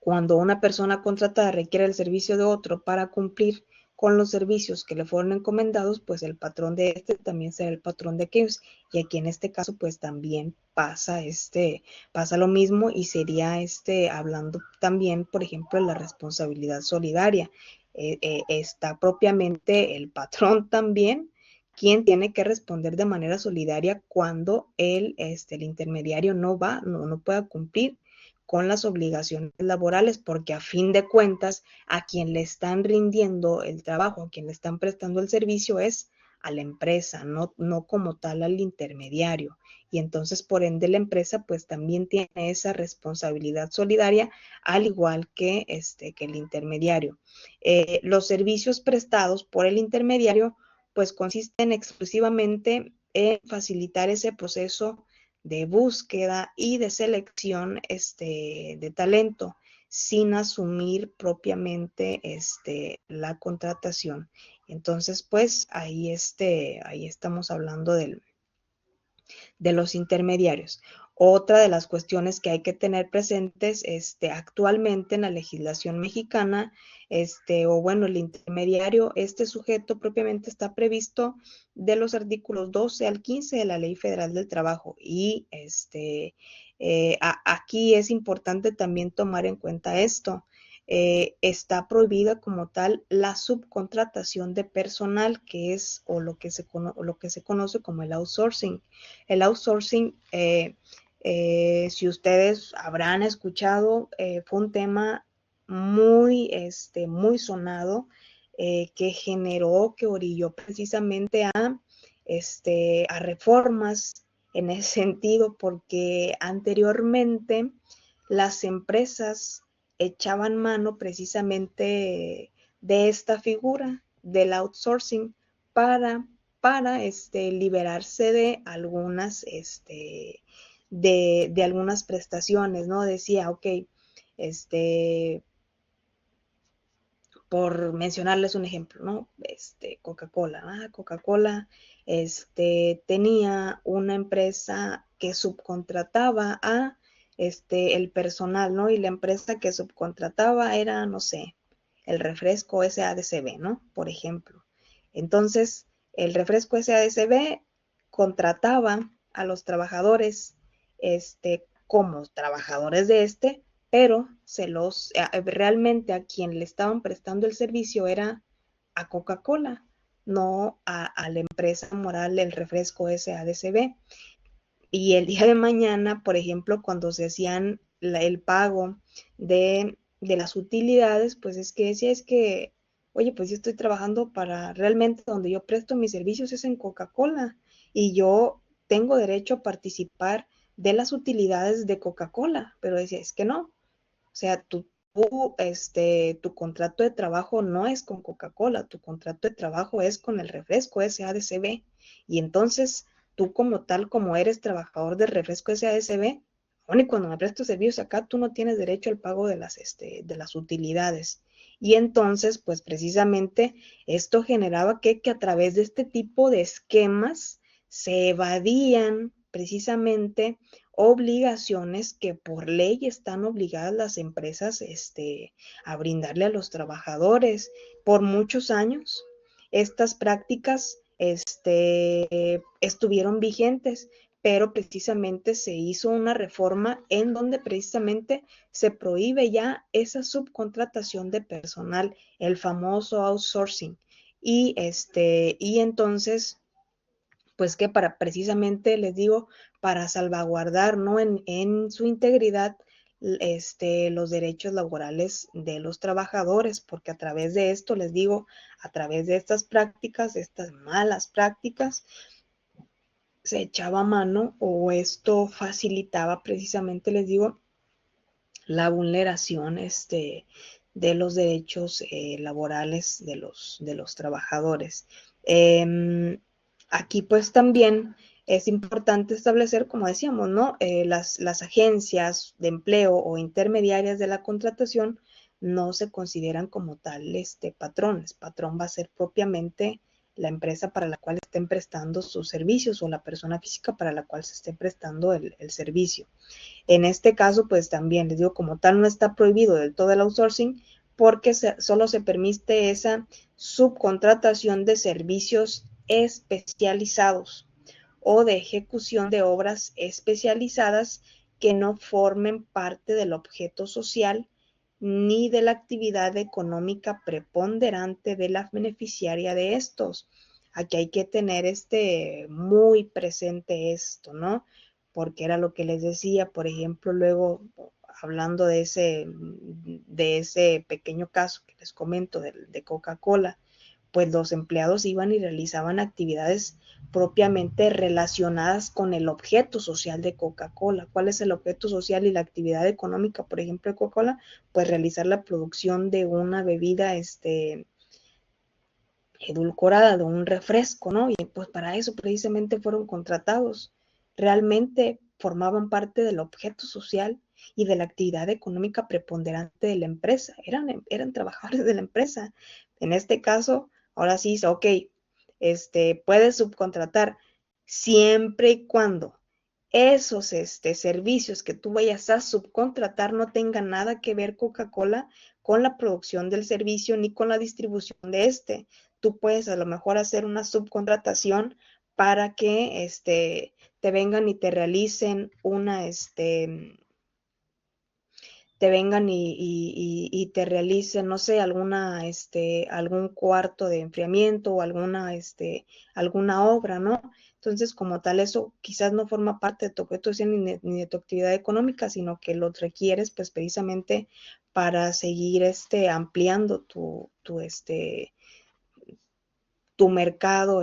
cuando una persona contratada requiere el servicio de otro para cumplir con los servicios que le fueron encomendados, pues el patrón de también será el patrón de aquellos. Y aquí en este caso, pues también pasa lo mismo y sería hablando también, por ejemplo, de la responsabilidad solidaria. Está propiamente el patrón también quien tiene que responder de manera solidaria cuando el intermediario no pueda cumplir con las obligaciones laborales, porque a fin de cuentas, a quien le están rindiendo el trabajo, a quien le están prestando el servicio es a la empresa, no como tal al intermediario. Y entonces, por ende, la empresa pues también tiene esa responsabilidad solidaria, al igual que el intermediario. Los servicios prestados por el intermediario pues consisten exclusivamente en facilitar ese proceso de búsqueda y de selección de talento sin asumir propiamente la contratación. Entonces, pues ahí estamos hablando de los intermediarios. Otra de las cuestiones que hay que tener presentes actualmente en la legislación mexicana, o bueno, el intermediario, este sujeto propiamente está previsto de los artículos 12 al 15 de la Ley Federal del Trabajo y aquí es importante también tomar en cuenta esto. Está prohibida como tal la subcontratación de personal, que es o lo que se conoce como el outsourcing. El outsourcing, si ustedes habrán escuchado, fue un tema muy sonado, que orilló precisamente a reformas en ese sentido, porque anteriormente las empresas echaban mano precisamente de esta figura del outsourcing para, para liberarse de algunas, de algunas prestaciones, ¿no? Decía, ok, este, por mencionarles un ejemplo, ¿no? Coca-Cola, Coca-Cola, tenía una empresa que subcontrataba a, el personal, ¿no? Y la empresa que subcontrataba era, no sé, el refresco SADCB, ¿no? Por ejemplo. Entonces, el refresco SADCB contrataba a los trabajadores, como trabajadores de pero realmente a quien le estaban prestando el servicio era a Coca-Cola, no a la empresa moral del refresco SADCB. Y el día de mañana, por ejemplo, cuando se hacían el pago de las utilidades, pues es que, oye, pues yo estoy trabajando para realmente donde yo presto mis servicios es en Coca-Cola y yo tengo derecho a participar de las utilidades de Coca-Cola, pero decía, es que no, o sea, tu contrato de trabajo no es con Coca-Cola, tu contrato de trabajo es con el refresco SADCB. Y entonces, tú como tal, como eres trabajador del refresco SADCB, bueno, y cuando me prestas servicios acá, tú no tienes derecho al pago de las utilidades. Y entonces, pues precisamente esto generaba que a través de este tipo de esquemas se evadían precisamente obligaciones que por ley están obligadas las empresas a brindarle a los trabajadores. Por muchos años, estas prácticas estuvieron vigentes, pero precisamente se hizo una reforma en donde precisamente se prohíbe ya esa subcontratación de personal, el famoso outsourcing. Y entonces, pues que para precisamente, les digo, para salvaguardar, ¿no? En su integridad, los derechos laborales de los trabajadores, porque a través de esto, les digo, a través de estas prácticas, de estas malas prácticas, se echaba mano o esto facilitaba precisamente, les digo, la vulneración de los derechos laborales de los trabajadores. Aquí pues también es importante establecer, como decíamos, ¿no? Las agencias de empleo o intermediarias de la contratación no se consideran como tal patrones. Patrón va a ser propiamente la empresa para la cual estén prestando sus servicios o la persona física para la cual se esté prestando el servicio. En este caso, pues también les digo, como tal no está prohibido del todo el outsourcing porque solo se permite esa subcontratación de servicios especializados o de ejecución de obras especializadas que no formen parte del objeto social ni de la actividad económica preponderante de la beneficiaria de estos. Aquí hay que tener muy presente esto, ¿no? Porque era lo que les decía, por ejemplo, luego hablando de ese pequeño caso que les comento de Coca-Cola, pues los empleados iban y realizaban actividades propiamente relacionadas con el objeto social de Coca-Cola. ¿Cuál es el objeto social y la actividad económica, por ejemplo, de Coca-Cola? Pues realizar la producción de una bebida edulcorada, de un refresco, ¿no? Y pues para eso precisamente fueron contratados. Realmente formaban parte del objeto social y de la actividad económica preponderante de la empresa. Eran trabajadores de la empresa. En este caso, ahora sí dice, ok, puedes subcontratar siempre y cuando esos servicios que tú vayas a subcontratar no tengan nada que ver Coca-Cola con la producción del servicio ni con la distribución de tú puedes a lo mejor hacer una subcontratación para que te vengan y te realicen te vengan y te realicen, no sé, algún cuarto de enfriamiento o alguna obra, ¿no? Entonces, como tal, eso quizás no forma parte de tu objeto ni de tu actividad económica, sino que lo requieres, pues, precisamente para seguir, ampliando tu mercado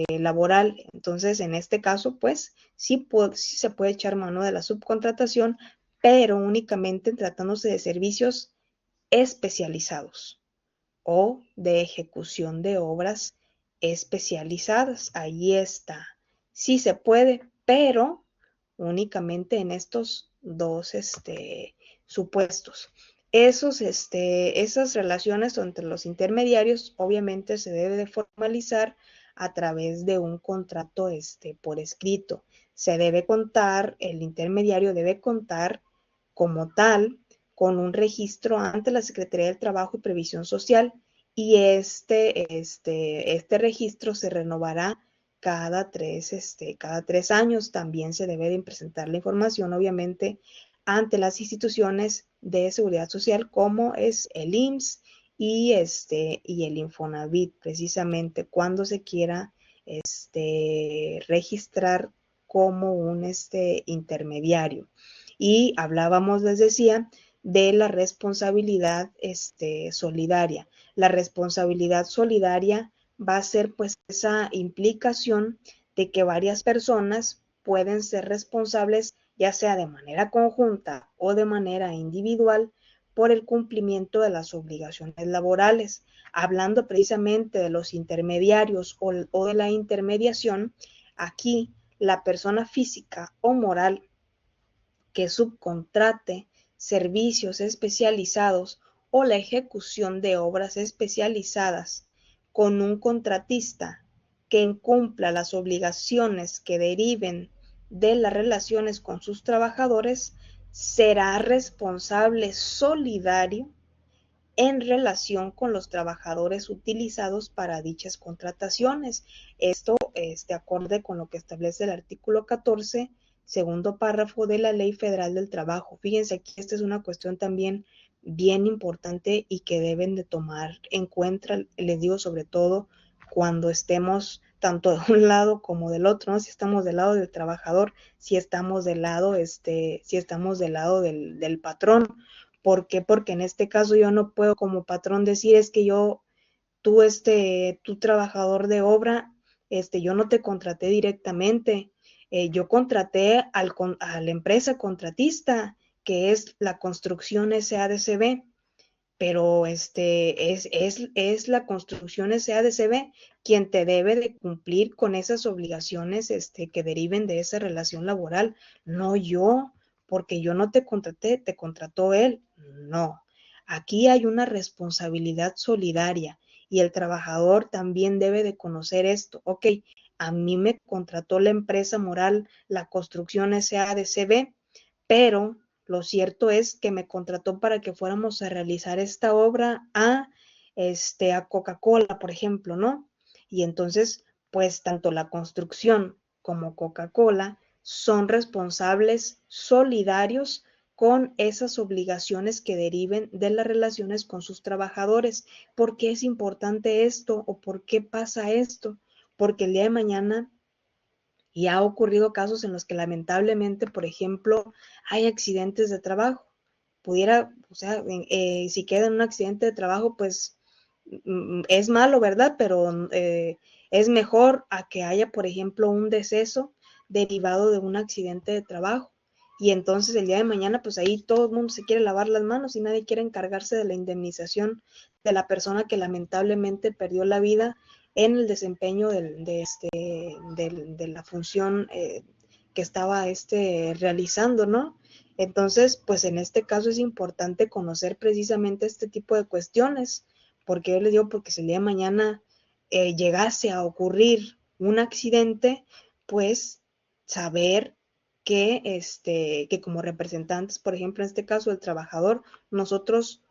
laboral. Entonces, en este caso, pues sí se puede echar mano de la subcontratación, pero únicamente tratándose de servicios especializados o de ejecución de obras especializadas. Ahí está. Sí se puede, pero únicamente en estos dos supuestos. Esas relaciones entre los intermediarios obviamente se debe de formalizar a través de un contrato por escrito. Se debe contar, el intermediario debe contar como tal con un registro ante la Secretaría del Trabajo y Previsión Social y este registro se renovará cada 3 años. También se debe de presentar la información, obviamente, ante las instituciones de seguridad social como es el IMSS y el Infonavit, precisamente cuando se quiera registrar como un intermediario. Y hablábamos, les decía, de la responsabilidad solidaria. La responsabilidad solidaria va a ser pues esa implicación de que varias personas pueden ser responsables, ya sea de manera conjunta o de manera individual, por el cumplimiento de las obligaciones laborales. Hablando precisamente de los intermediarios o de la intermediación, aquí la persona física o moral que subcontrate servicios especializados o la ejecución de obras especializadas con un contratista que incumpla las obligaciones que deriven de las relaciones con sus trabajadores será responsable solidario en relación con los trabajadores utilizados para dichas contrataciones. Esto acorde con lo que establece el artículo 14, segundo párrafo de la Ley Federal del Trabajo. Fíjense, aquí esta es una cuestión también bien importante y que deben de tomar en cuenta, les digo, sobre todo cuando estemos tanto de un lado como del otro, ¿no? Si estamos del lado del trabajador, si estamos del lado, del patrón. ¿Por qué? Porque en este caso yo no puedo como patrón decir es que tú trabajador de obra, yo no te contraté directamente, yo contraté a la empresa contratista, que es la construcción SADCB, pero es la construcción SADCB quien te debe de cumplir con esas obligaciones que deriven de esa relación laboral, no yo, porque yo no te contraté, te contrató él. No, aquí hay una responsabilidad solidaria y el trabajador también debe de conocer esto. Ok, a mí me contrató la empresa moral, la construcción SADCB, pero lo cierto es que me contrató para que fuéramos a realizar esta obra a Coca-Cola, por ejemplo, ¿no? Y entonces, pues tanto la construcción como Coca-Cola son responsables solidarios con esas obligaciones que deriven de las relaciones con sus trabajadores. ¿Por qué es importante esto o por qué pasa esto? Porque el día de mañana y ha ocurrido casos en los que lamentablemente, por ejemplo, hay accidentes de trabajo. Si queda en un accidente de trabajo, pues es malo, ¿verdad? Pero es mejor a que haya, por ejemplo, un deceso derivado de un accidente de trabajo. Y entonces el día de mañana, pues ahí todo el mundo se quiere lavar las manos y nadie quiere encargarse de la indemnización de la persona que lamentablemente perdió la vida en el desempeño de la función que estaba realizando, ¿no? Entonces, pues en este caso es importante conocer precisamente este tipo de cuestiones, porque yo les digo, porque si el día de mañana llegase a ocurrir un accidente, pues saber que como representantes, por ejemplo, en este caso del trabajador, nosotros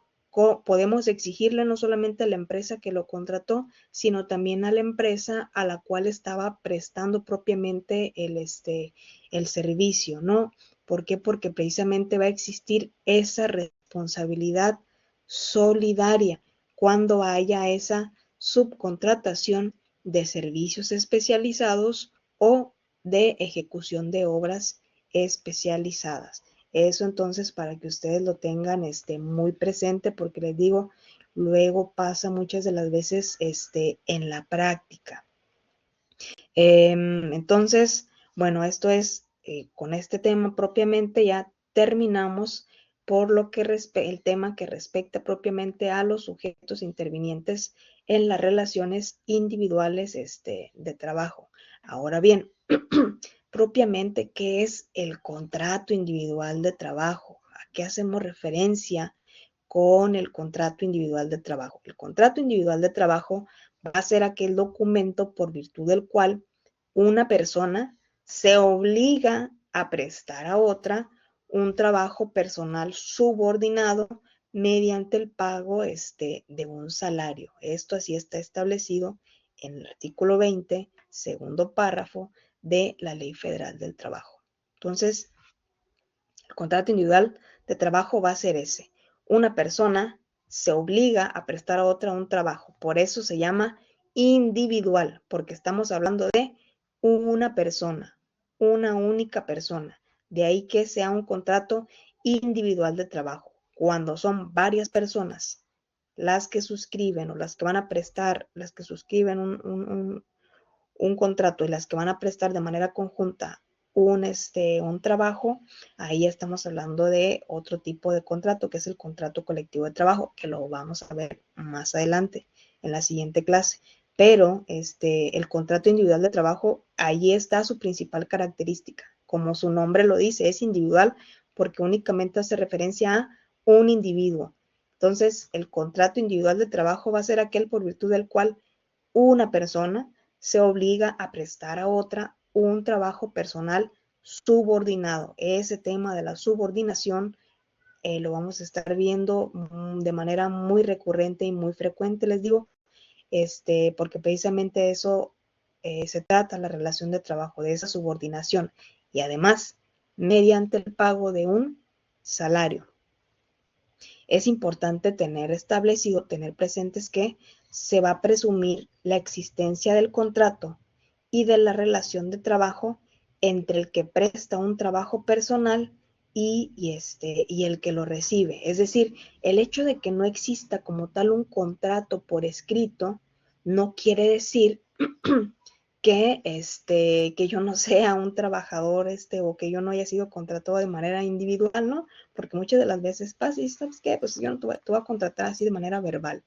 podemos exigirle no solamente a la empresa que lo contrató, sino también a la empresa a la cual estaba prestando propiamente el servicio, ¿no? ¿Por qué? Porque precisamente va a existir esa responsabilidad solidaria cuando haya esa subcontratación de servicios especializados o de ejecución de obras especializadas. Eso entonces para que ustedes lo tengan muy presente, porque les digo, luego pasa muchas de las veces en la práctica. Entonces, bueno, esto es con este tema propiamente ya terminamos por lo que el tema que respecta propiamente a los sujetos intervinientes en las relaciones individuales de trabajo. Ahora bien, propiamente, ¿qué es el contrato individual de trabajo? ¿A qué hacemos referencia con el contrato individual de trabajo? El contrato individual de trabajo va a ser aquel documento por virtud del cual una persona se obliga a prestar a otra un trabajo personal subordinado mediante el pago de un salario. Esto así está establecido en el artículo 20, segundo párrafo de la Ley Federal del Trabajo. Entonces, el contrato individual de trabajo va a ser ese. Una persona se obliga a prestar a otra un trabajo. Por eso se llama individual, porque estamos hablando de una persona, una única persona. De ahí que sea un contrato individual de trabajo. Cuando son varias personas las que suscriben o las que van a prestar, las que suscriben un contrato y las que van a prestar de manera conjunta un trabajo, ahí estamos hablando de otro tipo de contrato, que es el contrato colectivo de trabajo, que lo vamos a ver más adelante en la siguiente clase. Pero el contrato individual de trabajo, ahí está su principal característica. Como su nombre lo dice, es individual porque únicamente hace referencia a un individuo. Entonces, el contrato individual de trabajo va a ser aquel por virtud del cual una persona se obliga a prestar a otra un trabajo personal subordinado. Ese tema de la subordinación lo vamos a estar viendo de manera muy recurrente y muy frecuente, les digo, porque precisamente eso se trata la relación de trabajo, de esa subordinación, y además mediante el pago de un salario. Es importante tener establecido, tener presentes que se va a presumir la existencia del contrato y de la relación de trabajo entre el que presta un trabajo personal y el que lo recibe. Es decir, el hecho de que no exista como tal un contrato por escrito no quiere decir que yo no sea un trabajador, o que yo no haya sido contratado de manera individual, ¿no? Porque muchas de las veces pasa y ¿sabes qué? Pues yo no te voy a contratar así de manera verbal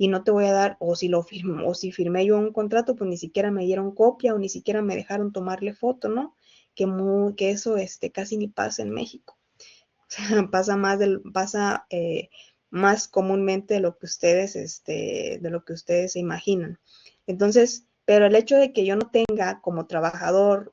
y no te voy a dar, o si lo firmo, o si firmé yo un contrato, pues ni siquiera me dieron copia o ni siquiera me dejaron tomarle foto, ¿no? Que eso casi ni pasa en México. O sea, pasa más comúnmente de lo que ustedes se imaginan. Entonces, pero el hecho de que yo no tenga como trabajador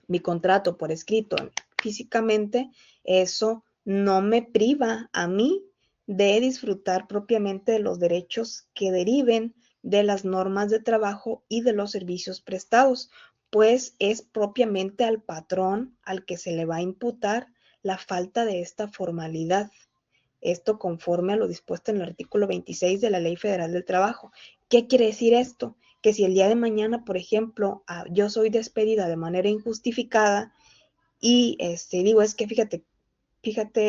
mi contrato por escrito físicamente, eso no me priva a mí de disfrutar propiamente de los derechos que deriven de las normas de trabajo y de los servicios prestados, pues es propiamente al patrón al que se le va a imputar la falta de esta formalidad. Esto conforme a lo dispuesto en el artículo 26 de la Ley Federal del Trabajo. ¿Qué quiere decir esto? Que si el día de mañana, por ejemplo, yo soy despedida de manera injustificada y digo, es que fíjate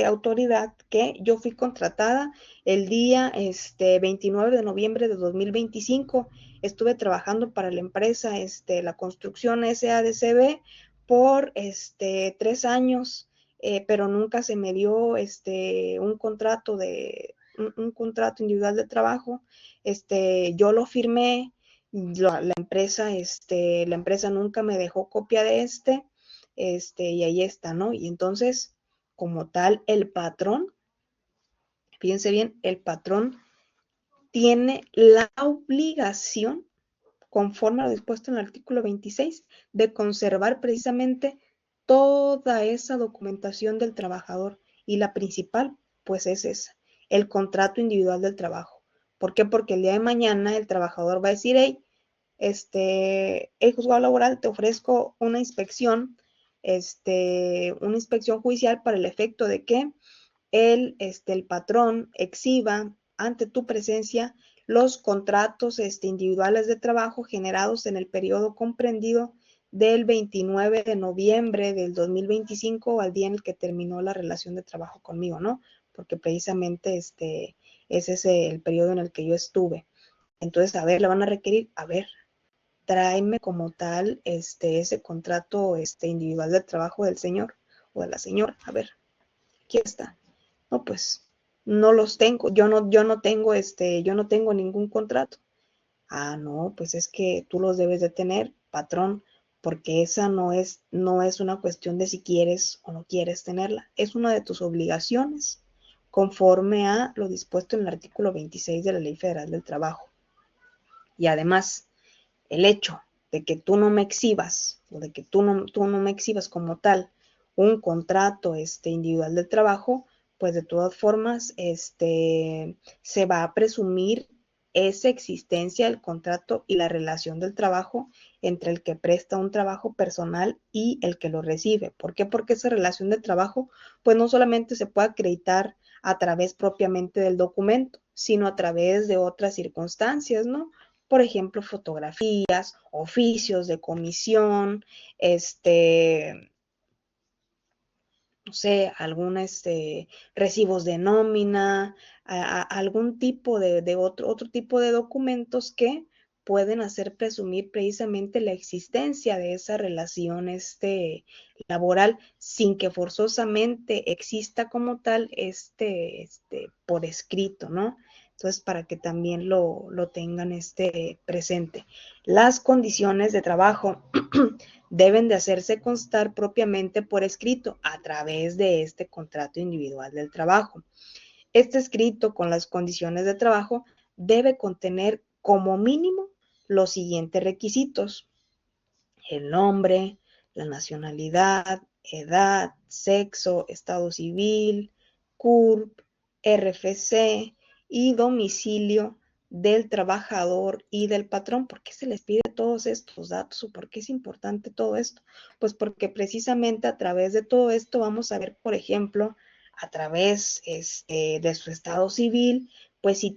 autoridad, que yo fui contratada el día 29 de noviembre de 2025, estuve trabajando para la empresa la construcción SADCB por 3 años, pero nunca se me dio un contrato individual de trabajo. Yo lo firmé, la empresa nunca me dejó copia de y ahí está, ¿no? Y entonces, como tal, el patrón, fíjense bien, el patrón tiene la obligación, conforme a lo dispuesto en el artículo 26, de conservar precisamente toda esa documentación del trabajador. Y la principal, pues es esa, el contrato individual del trabajo. ¿Por qué? Porque el día de mañana el trabajador va a decir, hey, el juzgado laboral te ofrezco una inspección judicial para el efecto de que el patrón exhiba ante tu presencia los contratos individuales de trabajo generados en el periodo comprendido del 29 de noviembre del 2025 al día en el que terminó la relación de trabajo conmigo, ¿no? Porque precisamente ese es el periodo en el que yo estuve. Entonces, a ver, le van a requerir, a ver, tráeme como tal ese contrato individual de trabajo del señor o de la señora. A ver, aquí está. No, pues no los tengo. Yo no tengo ningún contrato. Ah, no, pues es que tú los debes de tener, patrón, porque esa no es una cuestión de si quieres o no quieres tenerla. Es una de tus obligaciones conforme a lo dispuesto en el artículo 26 de la Ley Federal del Trabajo. Y además, el hecho de que tú no me exhibas o de que tú no me exhibas como tal un contrato individual de trabajo, pues de todas formas se va a presumir esa existencia del contrato y la relación del trabajo entre el que presta un trabajo personal y el que lo recibe. ¿Por qué? Porque esa relación de trabajo pues no solamente se puede acreditar a través propiamente del documento, sino a través de otras circunstancias, ¿no? Por ejemplo, fotografías, oficios de comisión, no sé, recibos de nómina, algún tipo de otro tipo de documentos que pueden hacer presumir precisamente la existencia de esa relación laboral sin que forzosamente exista como tal por escrito, ¿no? Entonces, para que también lo tengan presente. Las condiciones de trabajo deben de hacerse constar propiamente por escrito a través de este contrato individual del trabajo. Este escrito con las condiciones de trabajo debe contener como mínimo los siguientes requisitos: el nombre, la nacionalidad, edad, sexo, estado civil, CURP, RFC y domicilio del trabajador y del patrón. ¿Por qué se les pide todos estos datos o por qué es importante todo esto? Pues porque precisamente a través de todo esto vamos a ver, por ejemplo, a través de su estado civil, pues si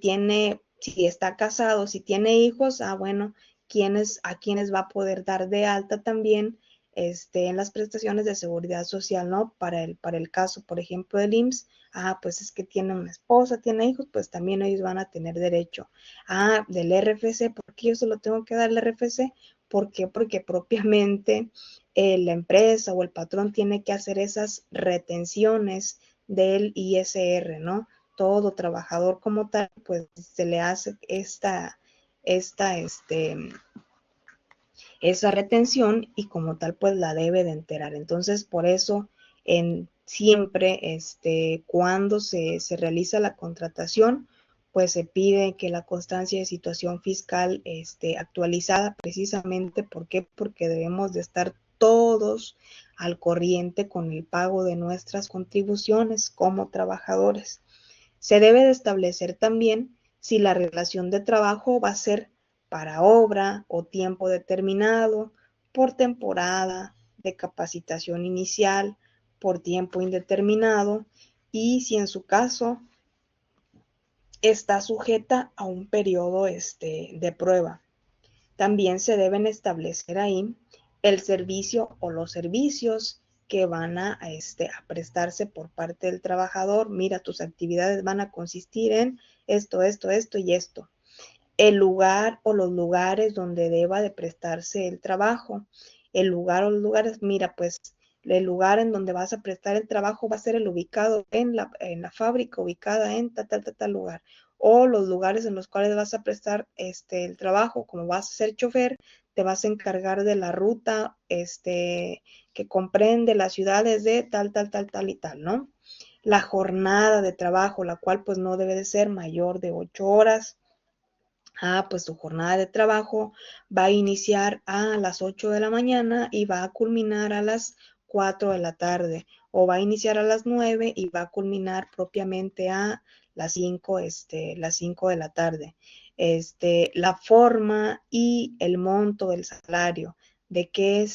está casado, si tiene hijos, bueno, a quienes va a poder dar de alta también en las prestaciones de seguridad social, ¿no? Para el caso, por ejemplo, del IMSS, pues es que tiene una esposa, tiene hijos, pues también ellos van a tener derecho. Del RFC, ¿por qué yo solo tengo que dar el RFC? ¿Por qué? Porque propiamente la empresa o el patrón tiene que hacer esas retenciones del ISR, ¿no? Todo trabajador como tal, pues se le hace esta, esa retención y como tal pues la debe de enterar. Entonces por eso siempre cuando se realiza la contratación pues se pide que la constancia de situación fiscal esté actualizada precisamente. ¿Por qué? Porque debemos de estar todos al corriente con el pago de nuestras contribuciones como trabajadores. Se debe de establecer también si la relación de trabajo va a ser para obra o tiempo determinado, por temporada, de capacitación inicial, por tiempo indeterminado y si en su caso está sujeta a un periodo de prueba. También se deben establecer ahí el servicio o los servicios que van a prestarse por parte del trabajador. Mira, tus actividades van a consistir en esto y esto. El lugar o los lugares donde deba de prestarse el trabajo. El lugar o los lugares, mira, pues el lugar en donde vas a prestar el trabajo va a ser el ubicado en la fábrica, ubicada en tal lugar. O los lugares en los cuales vas a prestar el trabajo, como vas a ser chofer, te vas a encargar de la ruta que comprende las ciudades de tal y tal, ¿no? La jornada de trabajo, la cual pues no debe de ser mayor de 8 horas. Pues tu jornada de trabajo va a iniciar a las 8 de la mañana y va a culminar a las 4 de la tarde, o va a iniciar a las 9 y va a culminar propiamente a las 5, las 5 de la tarde. La forma y el monto del salario, de qué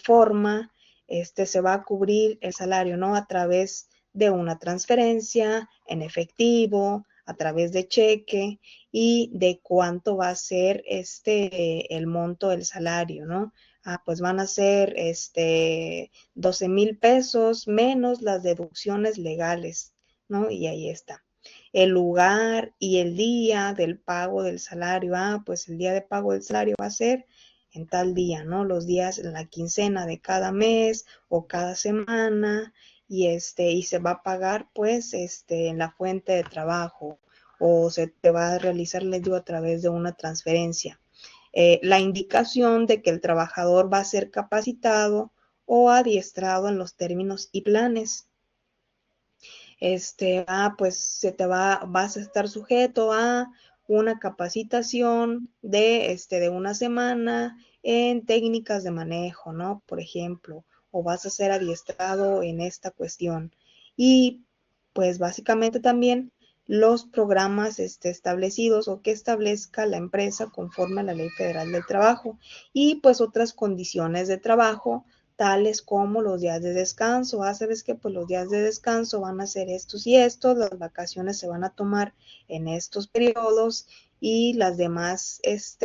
forma se va a cubrir el salario, ¿no? A través de una transferencia en efectivo, a través de cheque, y de cuánto va a ser el monto del salario, ¿no? Pues van a ser 12,000 pesos menos las deducciones legales, ¿no? Y ahí está. El lugar y el día del pago del salario, pues el día de pago del salario va a ser en tal día, ¿no? Los días en la quincena de cada mes o cada semana, y se va a pagar pues en la fuente de trabajo, o se te va a realizar, les digo, a través de una transferencia. La indicación de que el trabajador va a ser capacitado o adiestrado en los términos y planes. Pues vas a estar sujeto a una capacitación de una semana en técnicas de manejo, ¿no? Por ejemplo, o vas a ser adiestrado en esta cuestión. Y pues básicamente también los programas establecidos o que establezca la empresa conforme a la Ley Federal del Trabajo, y pues otras condiciones de trabajo tales como los días de descanso. Sabes que pues los días de descanso van a ser estos y estos, las vacaciones se van a tomar en estos periodos, y las demás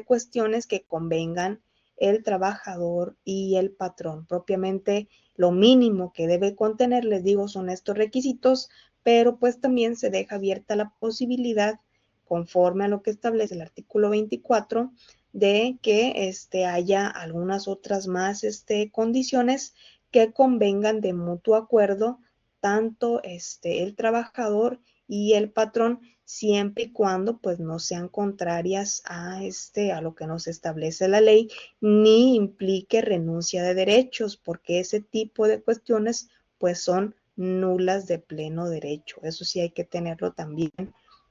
cuestiones que convengan el trabajador y el patrón. Propiamente lo mínimo que debe contener, les digo, son estos requisitos, pero pues también se deja abierta la posibilidad, conforme a lo que establece el artículo 24, de que haya algunas otras más condiciones que convengan de mutuo acuerdo tanto el trabajador y el patrón, siempre y cuando pues no sean contrarias a lo que nos establece la ley, ni implique renuncia de derechos, porque ese tipo de cuestiones pues son nulas de pleno derecho. Eso sí hay que tenerlo también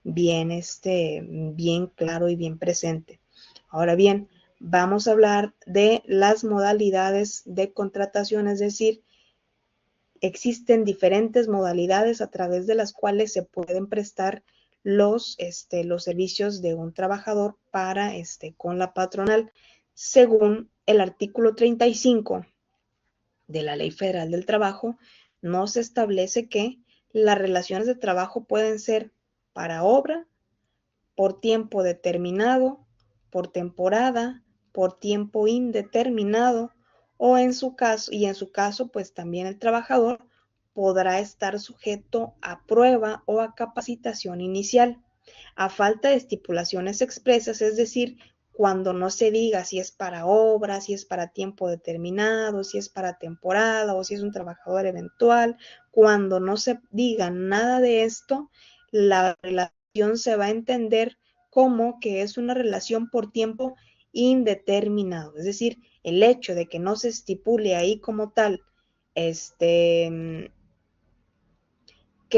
bien claro y bien presente. Ahora bien, vamos a hablar de las modalidades de contratación, es decir, existen diferentes modalidades a través de las cuales se pueden prestar los servicios de un trabajador para con la patronal, según el artículo 35 de la Ley Federal del Trabajo. Nos establece que las relaciones de trabajo pueden ser para obra, por tiempo determinado, por temporada, por tiempo indeterminado, o en su caso, pues también el trabajador podrá estar sujeto a prueba o a capacitación inicial. A falta de estipulaciones expresas, es decir, cuando no se diga si es para obra, si es para tiempo determinado, si es para temporada o si es un trabajador eventual, cuando no se diga nada de esto, la relación se va a entender como que es una relación por tiempo indeterminado. Es decir, el hecho de que no se estipule ahí como tal qué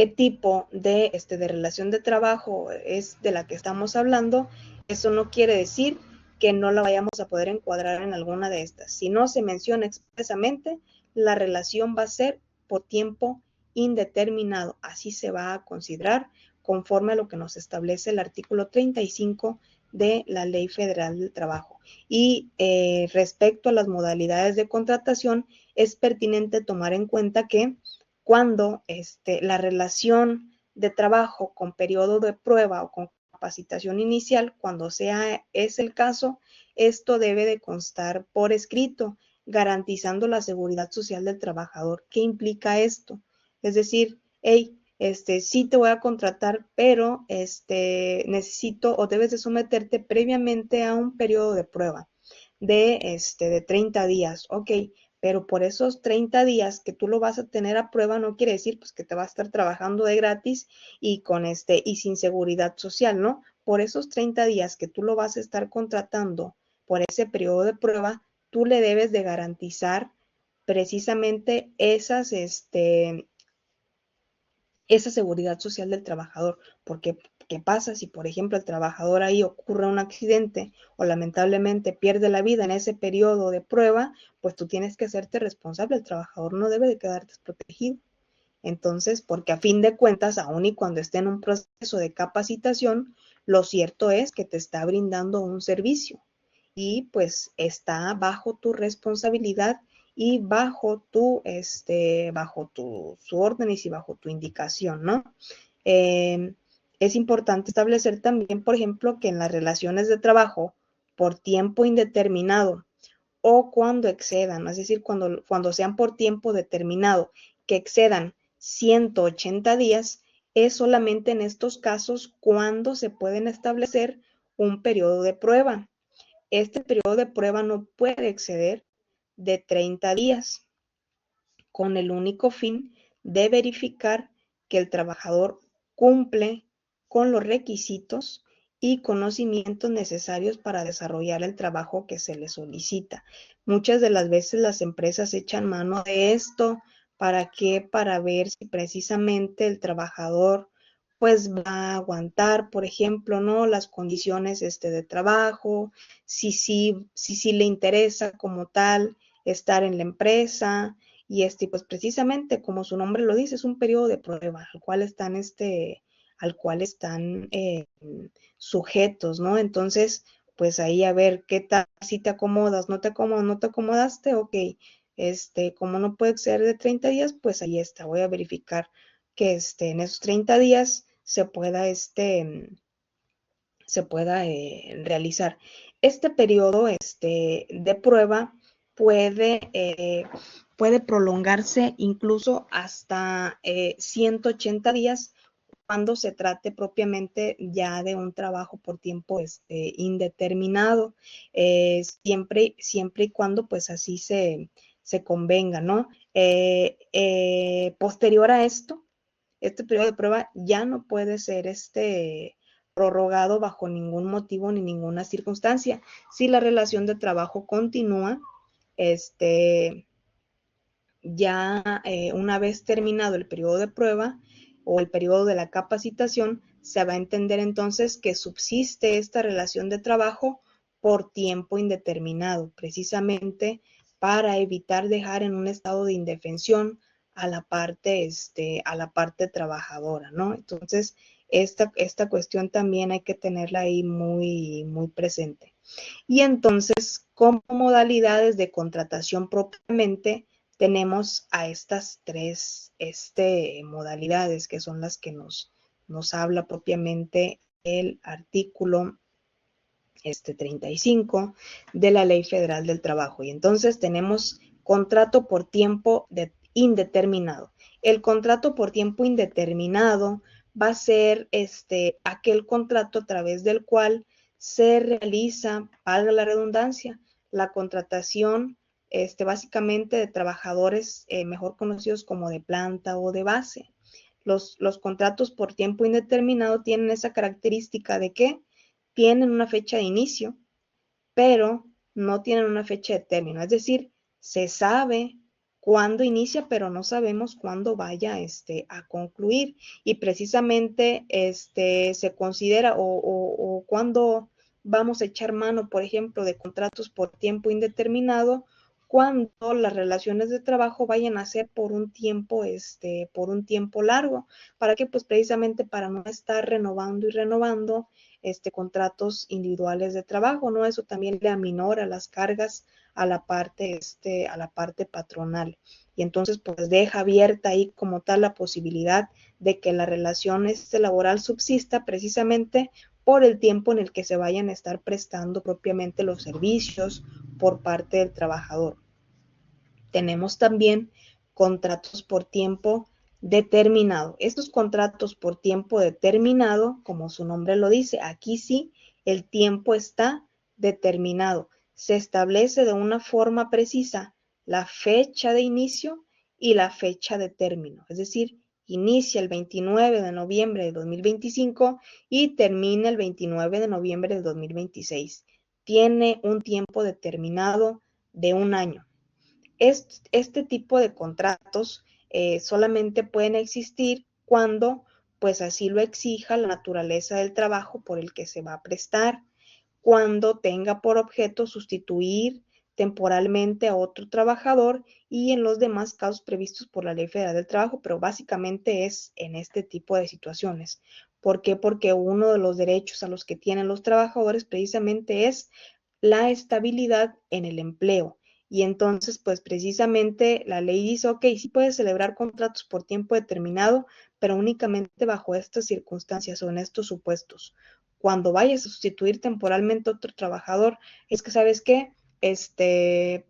tipo de relación de trabajo es de la que estamos hablando, eso no quiere decir que no la vayamos a poder encuadrar en alguna de estas. Si no se menciona expresamente, la relación va a ser por tiempo indeterminado. Así se va a considerar conforme a lo que nos establece el artículo 35 de la Ley Federal del Trabajo. Y respecto a las modalidades de contratación, es pertinente tomar en cuenta que cuando la relación de trabajo con periodo de prueba o con capacitación inicial, cuando es el caso, esto debe de constar por escrito, garantizando la seguridad social del trabajador. ¿Qué implica esto? Es decir, hey, sí te voy a contratar, pero necesito o debes de someterte previamente a un periodo de prueba de 30 días. Ok, pero por esos 30 días que tú lo vas a tener a prueba no quiere decir pues que te va a estar trabajando de gratis y con y sin seguridad social, ¿no? Por esos 30 días que tú lo vas a estar contratando por ese periodo de prueba, tú le debes de garantizar precisamente esa seguridad social del trabajador, porque ¿qué pasa si, por ejemplo, el trabajador ahí ocurre un accidente o lamentablemente pierde la vida en ese periodo de prueba? Pues tú tienes que hacerte responsable, el trabajador no debe de quedar desprotegido. Entonces, porque a fin de cuentas, aun y cuando esté en un proceso de capacitación, lo cierto es que te está brindando un servicio y pues está bajo tu responsabilidad y bajo tus órdenes y bajo tu indicación, ¿no? Es importante establecer también, por ejemplo, que en las relaciones de trabajo por tiempo indeterminado o cuando excedan, es decir, cuando sean por tiempo determinado, que excedan 180 días, es solamente en estos casos cuando se pueden establecer un periodo de prueba. Este periodo de prueba no puede exceder de 30 días, con el único fin de verificar que el trabajador cumple con los requisitos y conocimientos necesarios para desarrollar el trabajo que se le solicita. Muchas de las veces las empresas echan mano de esto. ¿Para qué? Para ver si precisamente el trabajador pues va a aguantar, por ejemplo, ¿no? Las condiciones de trabajo, si le interesa como tal estar en la empresa, y pues precisamente como su nombre lo dice, es un periodo de prueba al cual están sujetos, ¿no? Entonces, pues ahí a ver qué tal, si te acomodas, no te acomodaste, ok, como no puede ser de 30 días, pues ahí está, voy a verificar que en esos 30 días se pueda realizar. Este periodo de prueba puede, eh, puede prolongarse incluso hasta 180 días cuando se trate propiamente ya de un trabajo por tiempo indeterminado, siempre y cuando pues así se convenga, ¿no? Posterior a esto, este periodo de prueba ya no puede ser prorrogado bajo ningún motivo ni ninguna circunstancia. Si la relación de trabajo continúa, ya una vez terminado el periodo de prueba o el periodo de la capacitación, se va a entender entonces que subsiste esta relación de trabajo por tiempo indeterminado, precisamente para evitar dejar en un estado de indefensión a la parte trabajadora, ¿no? Entonces, esta cuestión también hay que tenerla ahí muy, muy presente. Y entonces, como modalidades de contratación propiamente, tenemos a estas tres modalidades que son las que nos habla propiamente el artículo 35 de la Ley Federal del Trabajo. Y entonces tenemos contrato por tiempo indeterminado. El contrato por tiempo indeterminado va a ser aquel contrato a través del cual se realiza, valga la redundancia, la contratación básicamente de trabajadores mejor conocidos como de planta o de base. Los contratos por tiempo indeterminado tienen esa característica de que tienen una fecha de inicio, pero no tienen una fecha de término. Es decir, se sabe cuándo inicia, pero no sabemos cuándo vaya a concluir. Y precisamente se considera o cuándo vamos a echar mano, por ejemplo, de contratos por tiempo indeterminado, cuando las relaciones de trabajo vayan a ser por un tiempo largo. ¿Para qué? Pues precisamente para no estar renovando y renovando contratos individuales de trabajo, ¿no? Eso también le aminora las cargas a la parte patronal. Y entonces, pues deja abierta ahí como tal la posibilidad de que la relación laboral subsista precisamente por el tiempo en el que se vayan a estar prestando propiamente los servicios por parte del trabajador. Tenemos también contratos por tiempo determinado. Estos contratos por tiempo determinado, como su nombre lo dice, aquí sí el tiempo está determinado. Se establece de una forma precisa la fecha de inicio y la fecha de término. Es decir, inicia el 29 de noviembre de 2025 y termina el 29 de noviembre de 2026. Tiene un tiempo determinado de un año. Este tipo de contratos solamente pueden existir cuando pues así lo exija la naturaleza del trabajo por el que se va a prestar, cuando tenga por objeto sustituir temporalmente a otro trabajador y en los demás casos previstos por la Ley Federal del Trabajo, pero básicamente es en este tipo de situaciones. ¿Por qué? Porque uno de los derechos a los que tienen los trabajadores precisamente es la estabilidad en el empleo. Y entonces, pues precisamente la ley dice, ok, sí puedes celebrar contratos por tiempo determinado, pero únicamente bajo estas circunstancias o en estos supuestos. Cuando vayas a sustituir temporalmente a otro trabajador, es que, ¿sabes qué?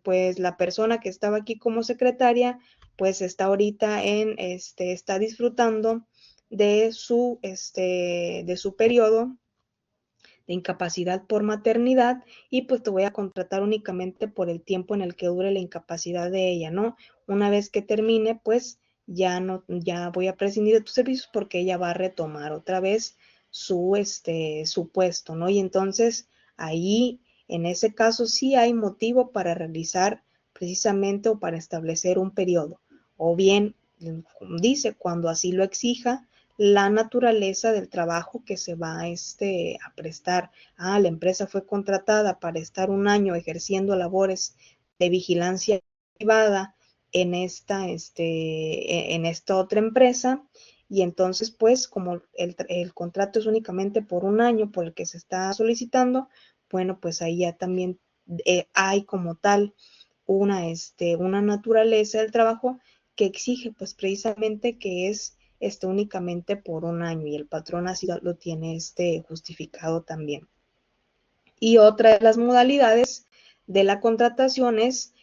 Pues la persona que estaba aquí como secretaria, pues está ahorita está disfrutando de su periodo de incapacidad por maternidad y pues te voy a contratar únicamente por el tiempo en el que dure la incapacidad de ella, ¿no? Una vez que termine, pues ya no, ya voy a prescindir de tus servicios porque ella va a retomar otra vez su puesto, ¿no? Y entonces ahí, en ese caso, sí hay motivo para realizar precisamente o para establecer un periodo. O bien, dice, cuando así lo exija, la naturaleza del trabajo que se va a prestar. La empresa fue contratada para estar un año ejerciendo labores de vigilancia privada en esta otra empresa y entonces pues como el contrato es únicamente por un año por el que se está solicitando, bueno, pues ahí ya también hay como tal una naturaleza del trabajo que exige pues precisamente que es únicamente por un año y el patrón así lo tiene justificado también. Y otra de las modalidades de la contratación es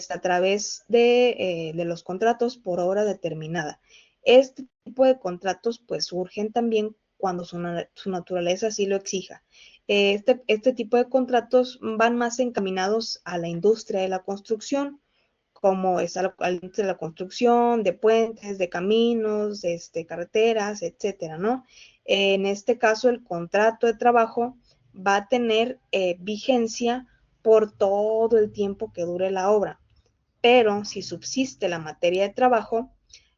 a través de los contratos por hora determinada. Este tipo de contratos pues surgen también cuando su naturaleza así lo exija. Este tipo de contratos van más encaminados a la industria de la construcción, como es de la construcción, de puentes, de caminos, carreteras, etcétera, ¿no? En este caso, el contrato de trabajo va a tener vigencia por todo el tiempo que dure la obra, pero si subsiste la materia de trabajo,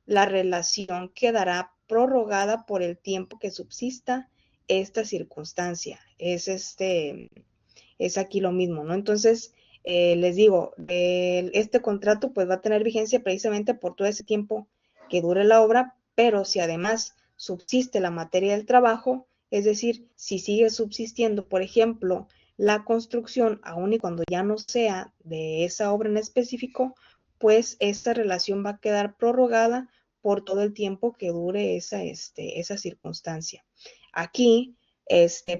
la relación quedará prorrogada por el tiempo que subsista esta circunstancia. es aquí lo mismo, ¿no? Entonces, les digo, este contrato pues va a tener vigencia precisamente por todo ese tiempo que dure la obra, pero si además subsiste la materia del trabajo, es decir, si sigue subsistiendo, por ejemplo, la construcción, aun y cuando ya no sea de esa obra en específico, pues esta relación va a quedar prorrogada por todo el tiempo que dure esa circunstancia. Aquí,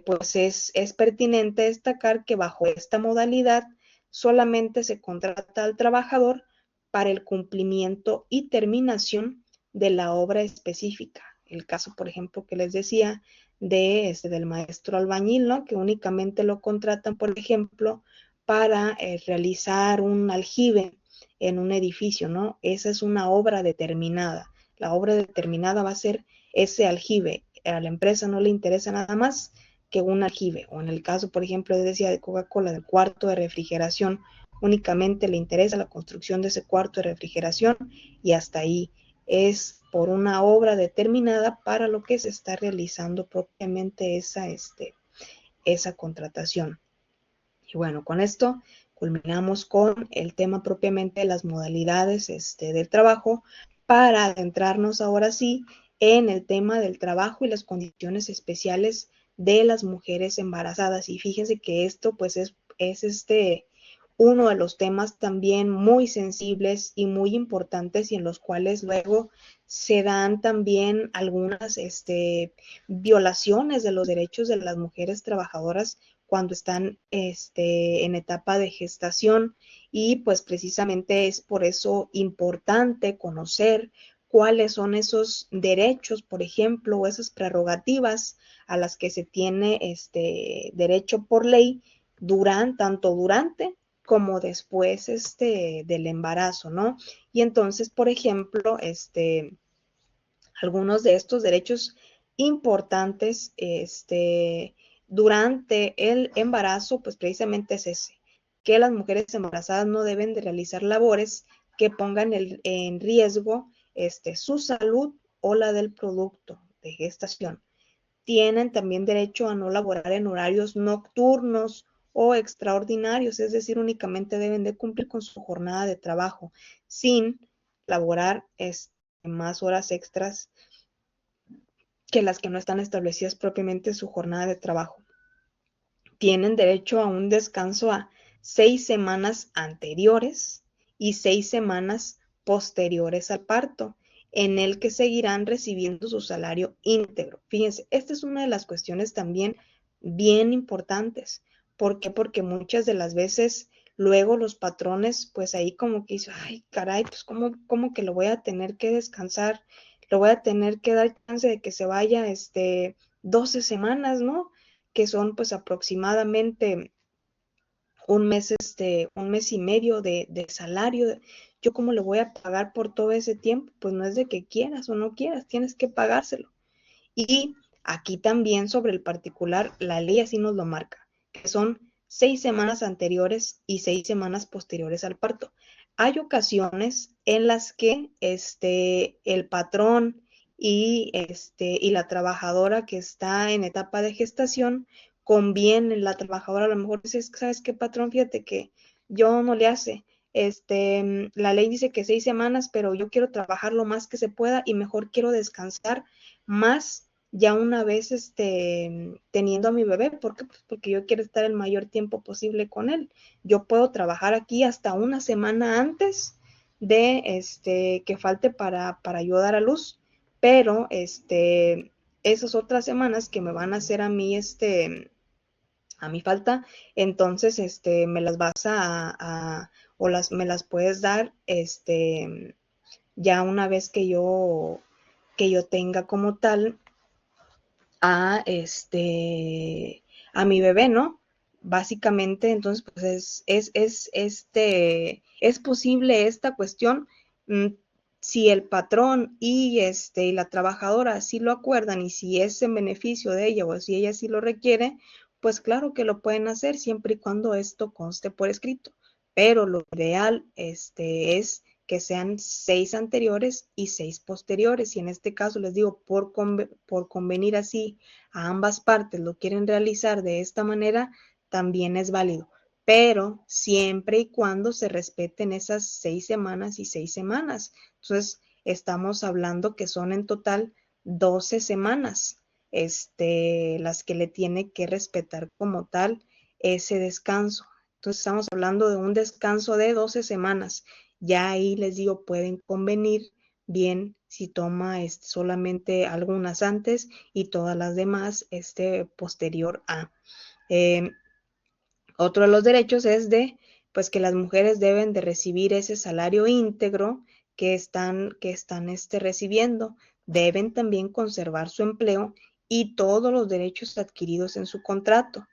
pues es pertinente destacar que bajo esta modalidad solamente se contrata al trabajador para el cumplimiento y terminación de la obra específica. El caso, por ejemplo, que les decía del maestro albañil, ¿no? Que únicamente lo contratan, por ejemplo, para realizar un aljibe en un edificio, ¿no? Esa es una obra determinada. La obra determinada va a ser ese aljibe. A la empresa no le interesa nada más que un aljibe. O en el caso, por ejemplo, decía de Coca-Cola, del cuarto de refrigeración, únicamente le interesa la construcción de ese cuarto de refrigeración y hasta ahí. Es por una obra determinada para lo que se está realizando propiamente esa contratación. Y bueno, con esto culminamos con el tema propiamente de las modalidades del trabajo para adentrarnos ahora sí en el tema del trabajo y las condiciones especiales de las mujeres embarazadas. Y fíjense que esto pues es uno de los temas también muy sensibles y muy importantes y en los cuales luego se dan también algunas violaciones de los derechos de las mujeres trabajadoras cuando están en etapa de gestación y pues precisamente es por eso importante conocer cuáles son esos derechos, por ejemplo, o esas prerrogativas a las que se tiene derecho por ley tanto durante como después del embarazo, ¿no? Y entonces, por ejemplo, algunos de estos derechos importantes durante el embarazo, pues precisamente es ese, que las mujeres embarazadas no deben de realizar labores que pongan en riesgo su salud o la del producto de gestación. Tienen también derecho a no laborar en horarios nocturnos o extraordinarios, es decir, únicamente deben de cumplir con su jornada de trabajo sin laborar más horas extras que las que no están establecidas propiamente en su jornada de trabajo. Tienen derecho a un descanso a 6 semanas anteriores y 6 semanas posteriores al parto, en el que seguirán recibiendo su salario íntegro. Fíjense, esta es una de las cuestiones también bien importantes. ¿Por qué? Porque muchas de las veces luego los patrones, pues ahí como que dicen, ay, caray, pues ¿cómo que lo voy a tener que descansar? Lo voy a tener que dar chance de que se vaya 12 semanas, ¿no? Que son pues aproximadamente un mes y medio de salario. Yo cómo le voy a pagar por todo ese tiempo, pues no es de que quieras o no quieras, tienes que pagárselo. Y aquí también sobre el particular, la ley así nos lo marca, que son 6 semanas anteriores y 6 semanas posteriores al parto. Hay ocasiones en las que el patrón y la trabajadora que está en etapa de gestación, conviene, la trabajadora a lo mejor dice, ¿sabes qué, patrón? Fíjate que yo no le hace. La ley dice que 6 semanas, pero yo quiero trabajar lo más que se pueda y mejor quiero descansar más ya una vez teniendo a mi bebé. ¿Por qué? Pues porque yo quiero estar el mayor tiempo posible con él. Yo puedo trabajar aquí hasta una semana antes de que falte para yo dar a luz, pero esas otras semanas que me van a hacer a mí a mi falta, entonces me las vas o me las puedes dar ya una vez que yo tenga como tal a a mi bebé, ¿no? Básicamente, entonces, pues es posible esta cuestión si el patrón y la trabajadora sí lo acuerdan y si es en beneficio de ella o si ella sí lo requiere, pues claro que lo pueden hacer siempre y cuando esto conste por escrito. Pero lo ideal es que sean 6 anteriores y 6 posteriores. Y en este caso les digo, por convenir así a ambas partes lo quieren realizar de esta manera, también es válido, pero siempre y cuando se respeten esas 6 semanas y 6 semanas. Entonces, estamos hablando que son en total 12 semanas, las que le tiene que respetar como tal ese descanso. Entonces, estamos hablando de un descanso de 12 semanas. Ya ahí les digo, pueden convenir bien si toma solamente algunas antes y todas las demás posterior a. Eh, Otro de los derechos es pues que las mujeres deben de recibir ese salario íntegro que están recibiendo. Deben también conservar su empleo y todos los derechos adquiridos en su contrato.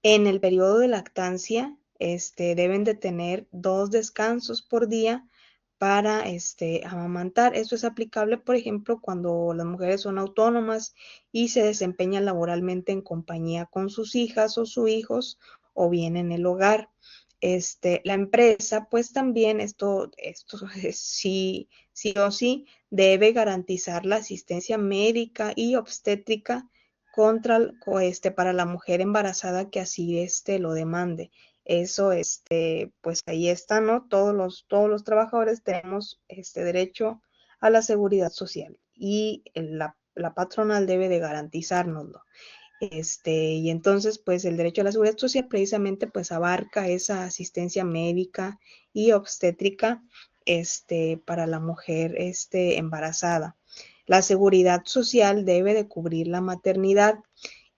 En el periodo de lactancia, deben de tener 2 descansos por día para amamantar. Esto es aplicable, por ejemplo, cuando las mujeres son autónomas y se desempeñan laboralmente en compañía con sus hijas o sus hijos o bien en el hogar. La empresa, pues también esto sí, sí o sí, debe garantizar la asistencia médica y obstétrica para la mujer embarazada que así lo demande. Eso, pues ahí está, ¿no? Todos los trabajadores tenemos este derecho a la seguridad social y la patronal debe de garantizárnoslo. Y entonces, pues el derecho a la seguridad social precisamente pues abarca esa asistencia médica y obstétrica, para la mujer, embarazada. La seguridad social debe de cubrir la maternidad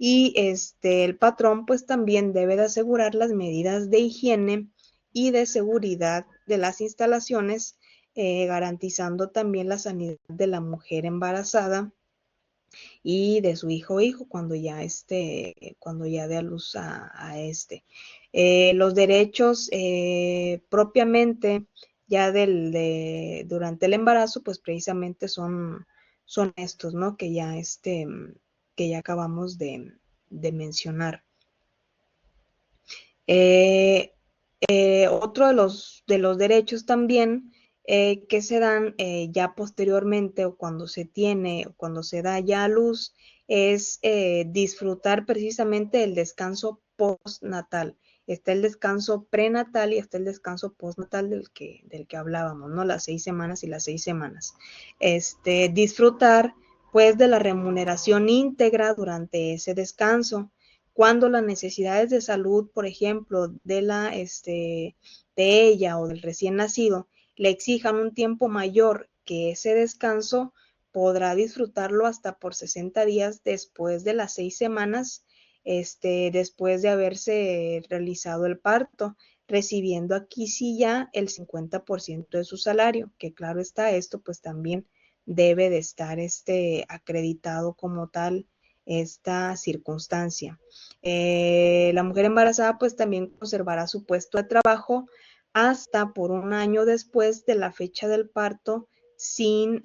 y el patrón pues también debe de asegurar las medidas de higiene y de seguridad de las instalaciones, garantizando también la sanidad de la mujer embarazada y de su hijo o hijo cuando ya dé a luz los derechos propiamente ya durante el embarazo, pues precisamente son estos, ¿no? Que ya acabamos de mencionar. Eh, Otro de los derechos también que se dan ya posteriormente o cuando se tiene o cuando se da ya a luz es disfrutar precisamente el descanso postnatal. Está el descanso prenatal y está el descanso postnatal del que hablábamos, ¿no? Las 6 semanas y las 6 semanas. Disfrutar pues de la remuneración íntegra durante ese descanso cuando las necesidades de salud, por ejemplo, de ella o del recién nacido, le exijan un tiempo mayor que ese descanso, podrá disfrutarlo hasta por 60 días después de las 6 semanas, después de haberse realizado el parto, recibiendo aquí sí ya el 50% de su salario, que claro está, esto pues también debe de estar acreditado como tal esta circunstancia. La mujer embarazada pues también conservará su puesto de trabajo hasta por un año después de la fecha del parto sin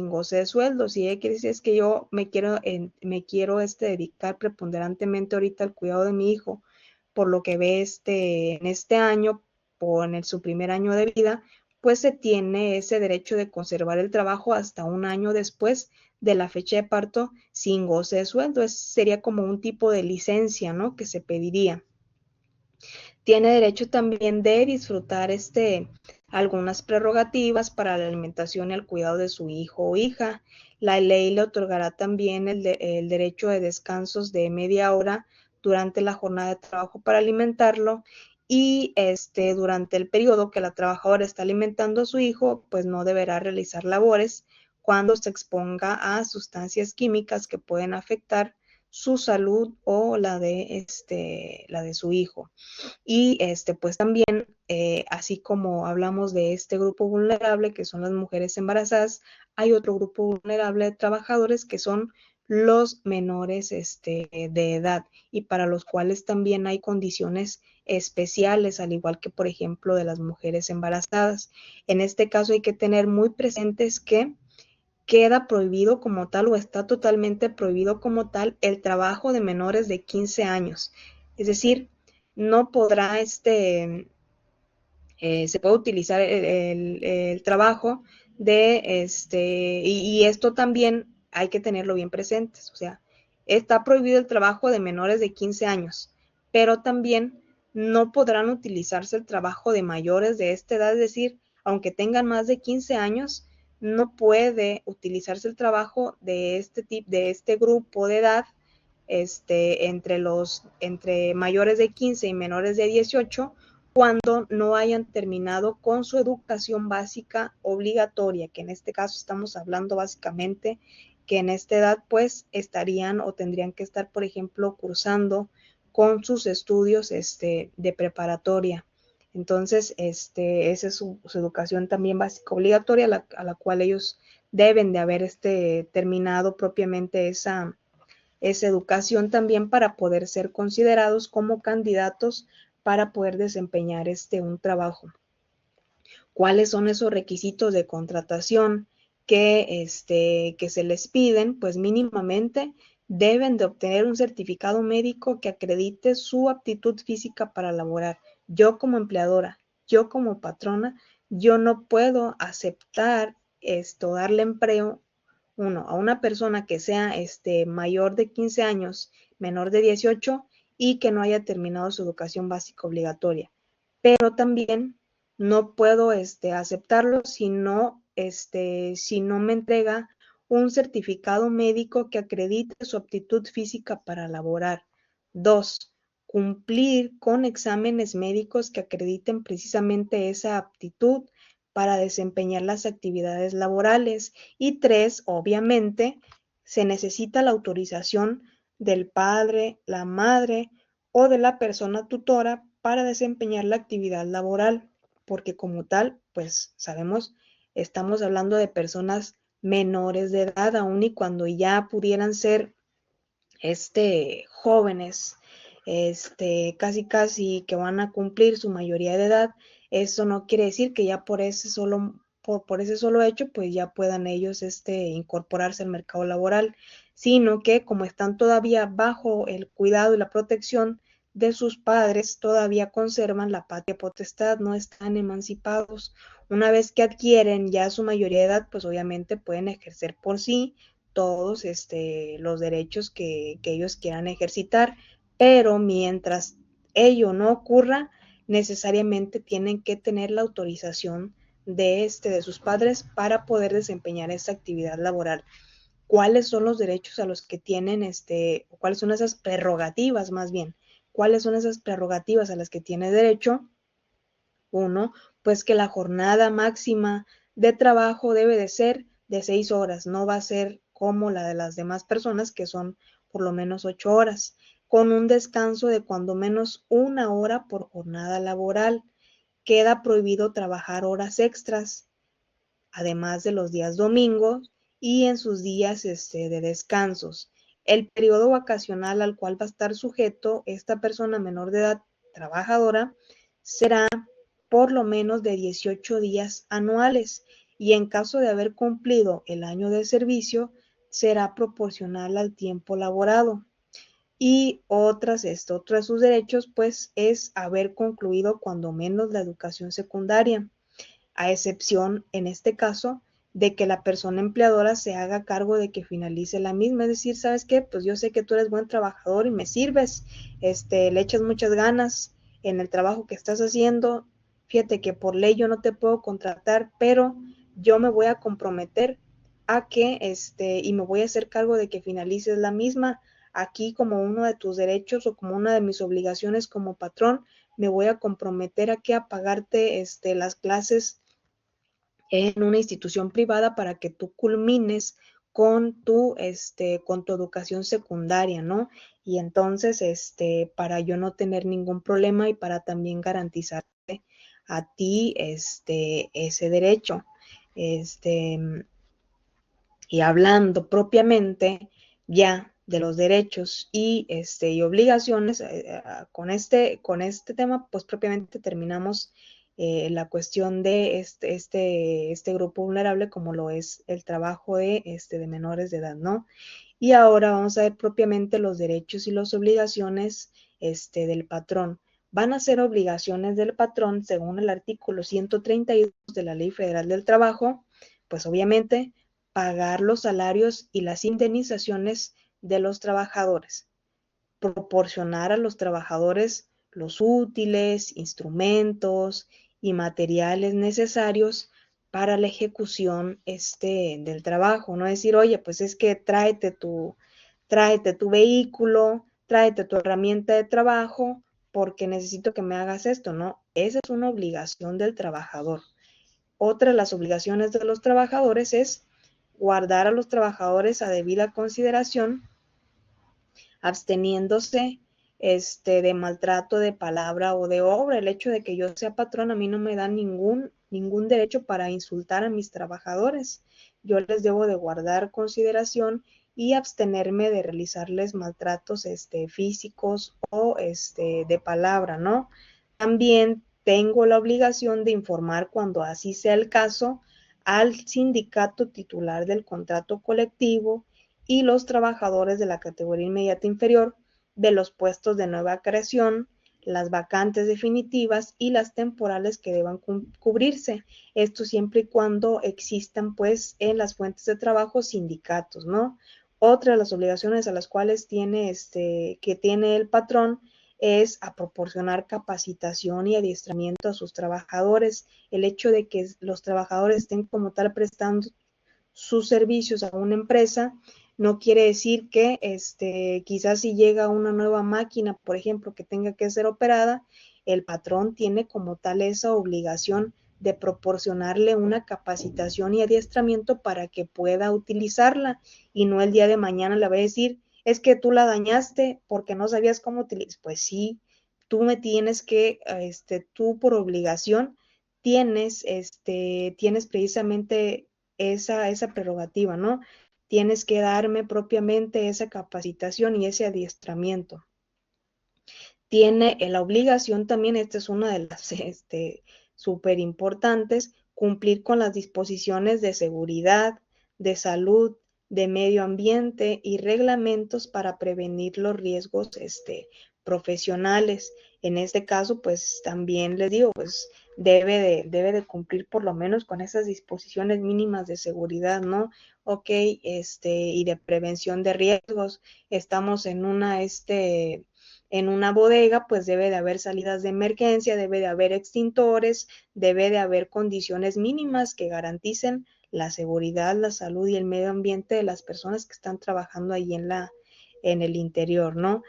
goce de sueldo. Si ella quiere decir es que yo me quiero dedicar preponderantemente ahorita al cuidado de mi hijo, por lo que ve en este año o en su primer año de vida, pues se tiene ese derecho de conservar el trabajo hasta un año después de la fecha de parto sin goce de sueldo. Sería como un tipo de licencia, ¿no? Que se pediría. Tiene derecho también de disfrutar algunas prerrogativas para la alimentación y el cuidado de su hijo o hija. La ley le otorgará también el derecho de descansos de media hora durante la jornada de trabajo para alimentarlo y durante el periodo que la trabajadora está alimentando a su hijo, pues no deberá realizar labores cuando se exponga a sustancias químicas que pueden afectar su salud o la de su hijo. Y pues también, así como hablamos de este grupo vulnerable, que son las mujeres embarazadas, hay otro grupo vulnerable de trabajadores que son los menores de edad y para los cuales también hay condiciones especiales, al igual que, por ejemplo, de las mujeres embarazadas. En este caso hay que tener muy presentes que queda prohibido como tal o está totalmente prohibido como tal el trabajo de menores de 15 años. Es decir, no podrá se puede utilizar el trabajo y esto también hay que tenerlo bien presentes. O sea, está prohibido el trabajo de menores de 15 años, pero también no podrán utilizarse el trabajo de mayores de esta edad, es decir, aunque tengan más de 15 años, no puede utilizarse el trabajo de este grupo de edad, entre mayores de 15 y menores de 18, cuando no hayan terminado con su educación básica obligatoria, que en este caso estamos hablando básicamente que en esta edad pues estarían o tendrían que estar, por ejemplo, cursando con sus estudios de preparatoria. Entonces, esa es su educación también básica obligatoria, a la cual ellos deben de haber terminado propiamente esa educación también para poder ser considerados como candidatos para poder desempeñar un trabajo. ¿Cuáles son esos requisitos de contratación que se les piden? Pues mínimamente deben de obtener un certificado médico que acredite su aptitud física para laborar. Yo como empleadora, yo como patrona, yo no puedo aceptar darle empleo a una persona que sea mayor de 15 años, menor de 18 y que no haya terminado su educación básica obligatoria. Pero también no puedo aceptarlo si no me entrega un certificado médico que acredite su aptitud física para laborar. 2. Cumplir con exámenes médicos que acrediten precisamente esa aptitud para desempeñar las actividades laborales. Y 3, obviamente, se necesita la autorización del padre, la madre o de la persona tutora para desempeñar la actividad laboral, porque como tal, pues sabemos, estamos hablando de personas menores de edad, aún y cuando ya pudieran ser jóvenes, casi que van a cumplir su mayoría de edad. Eso no quiere decir que ya por ese solo hecho, pues ya puedan ellos incorporarse al mercado laboral, sino que como están todavía bajo el cuidado y la protección de sus padres, todavía conservan la patria potestad, no están emancipados. Una vez que adquieren ya su mayoría de edad, pues obviamente pueden ejercer por sí todos los derechos que ellos quieran ejercitar, pero mientras ello no ocurra, necesariamente tienen que tener la autorización de sus padres para poder desempeñar esta actividad laboral. ¿Cuáles son los derechos a los que tienen, cuáles son esas prerrogativas más bien? ¿Cuáles son esas prerrogativas a las que tiene derecho? Uno, pues que la jornada máxima de trabajo debe de ser de 6 horas, no va a ser como la de las demás personas que son por lo menos 8 horas, con un descanso de cuando menos 1 hora por jornada laboral. Queda prohibido trabajar horas extras, además de los días domingos y en sus días de descansos. El periodo vacacional al cual va a estar sujeto esta persona menor de edad trabajadora será por lo menos de 18 días anuales y en caso de haber cumplido el año de servicio será proporcional al tiempo laborado. Y otro de sus derechos pues es haber concluido cuando menos la educación secundaria, a excepción en este caso de que la persona empleadora se haga cargo de que finalice la misma. Es decir, ¿sabes qué? Pues yo sé que tú eres buen trabajador y me sirves, le echas muchas ganas en el trabajo que estás haciendo. Fíjate que por ley yo no te puedo contratar, pero yo me voy a comprometer a que, y me voy a hacer cargo de que finalices la misma. Aquí como uno de tus derechos o como una de mis obligaciones como patrón, me voy a comprometer a que a pagarte las clases en una institución privada para que tú culmines con tu educación secundaria, ¿no? Y entonces, para yo no tener ningún problema y para también garantizarte a ti, ese derecho. Este, y hablando propiamente ya de los derechos y obligaciones, con este tema, pues propiamente terminamos la cuestión de este grupo vulnerable, como lo es el trabajo de menores de edad, ¿no? Y ahora vamos a ver propiamente los derechos y las obligaciones del patrón. Van a ser obligaciones del patrón según el artículo 132 de la Ley Federal del Trabajo, pues obviamente pagar los salarios y las indemnizaciones de los trabajadores, proporcionar a los trabajadores los útiles, instrumentos y materiales necesarios para la ejecución del trabajo. No decir, oye, pues es que tráete tu vehículo, tráete tu herramienta de trabajo, porque necesito que me hagas esto, ¿no? Esa es una obligación del trabajador. Otra de las obligaciones de los trabajadores es guardar a los trabajadores a debida consideración, absteniéndose de maltrato de palabra o de obra. El hecho de que yo sea patrón a mí no me da ningún derecho para insultar a mis trabajadores. Yo les debo de guardar consideración y abstenerme de realizarles maltratos físicos o de palabra, ¿no? También tengo la obligación de informar, cuando así sea el caso, al sindicato titular del contrato colectivo y los trabajadores de la categoría inmediata inferior de los puestos de nueva creación, las vacantes definitivas y las temporales que deban cubrirse. Esto siempre y cuando existan, pues, en las fuentes de trabajo sindicatos, ¿no? Otra de las obligaciones a las cuales que tiene el patrón es a proporcionar capacitación y adiestramiento a sus trabajadores. El hecho de que los trabajadores estén como tal prestando sus servicios a una empresa no quiere decir que quizás si llega una nueva máquina, por ejemplo, que tenga que ser operada, el patrón tiene como tal esa obligación de proporcionarle una capacitación y adiestramiento para que pueda utilizarla, y no el día de mañana le va a decir, es que tú la dañaste porque no sabías cómo utilizar. Pues sí, tú me tienes que, tú por obligación tienes precisamente esa prerrogativa, ¿no? Tienes que darme propiamente esa capacitación y ese adiestramiento. Tiene la obligación también, esta es una de las súper importantes, cumplir con las disposiciones de seguridad, de salud, de medio ambiente y reglamentos para prevenir los riesgos profesionales. En este caso, pues también les digo, pues debe de cumplir por lo menos con esas disposiciones mínimas de seguridad, ¿no? Ok, y de prevención de riesgos. Estamos en una bodega, pues debe de haber salidas de emergencia, debe de haber extintores, debe de haber condiciones mínimas que garanticen la seguridad, la salud y el medio ambiente de las personas que están trabajando ahí en el interior, ¿no?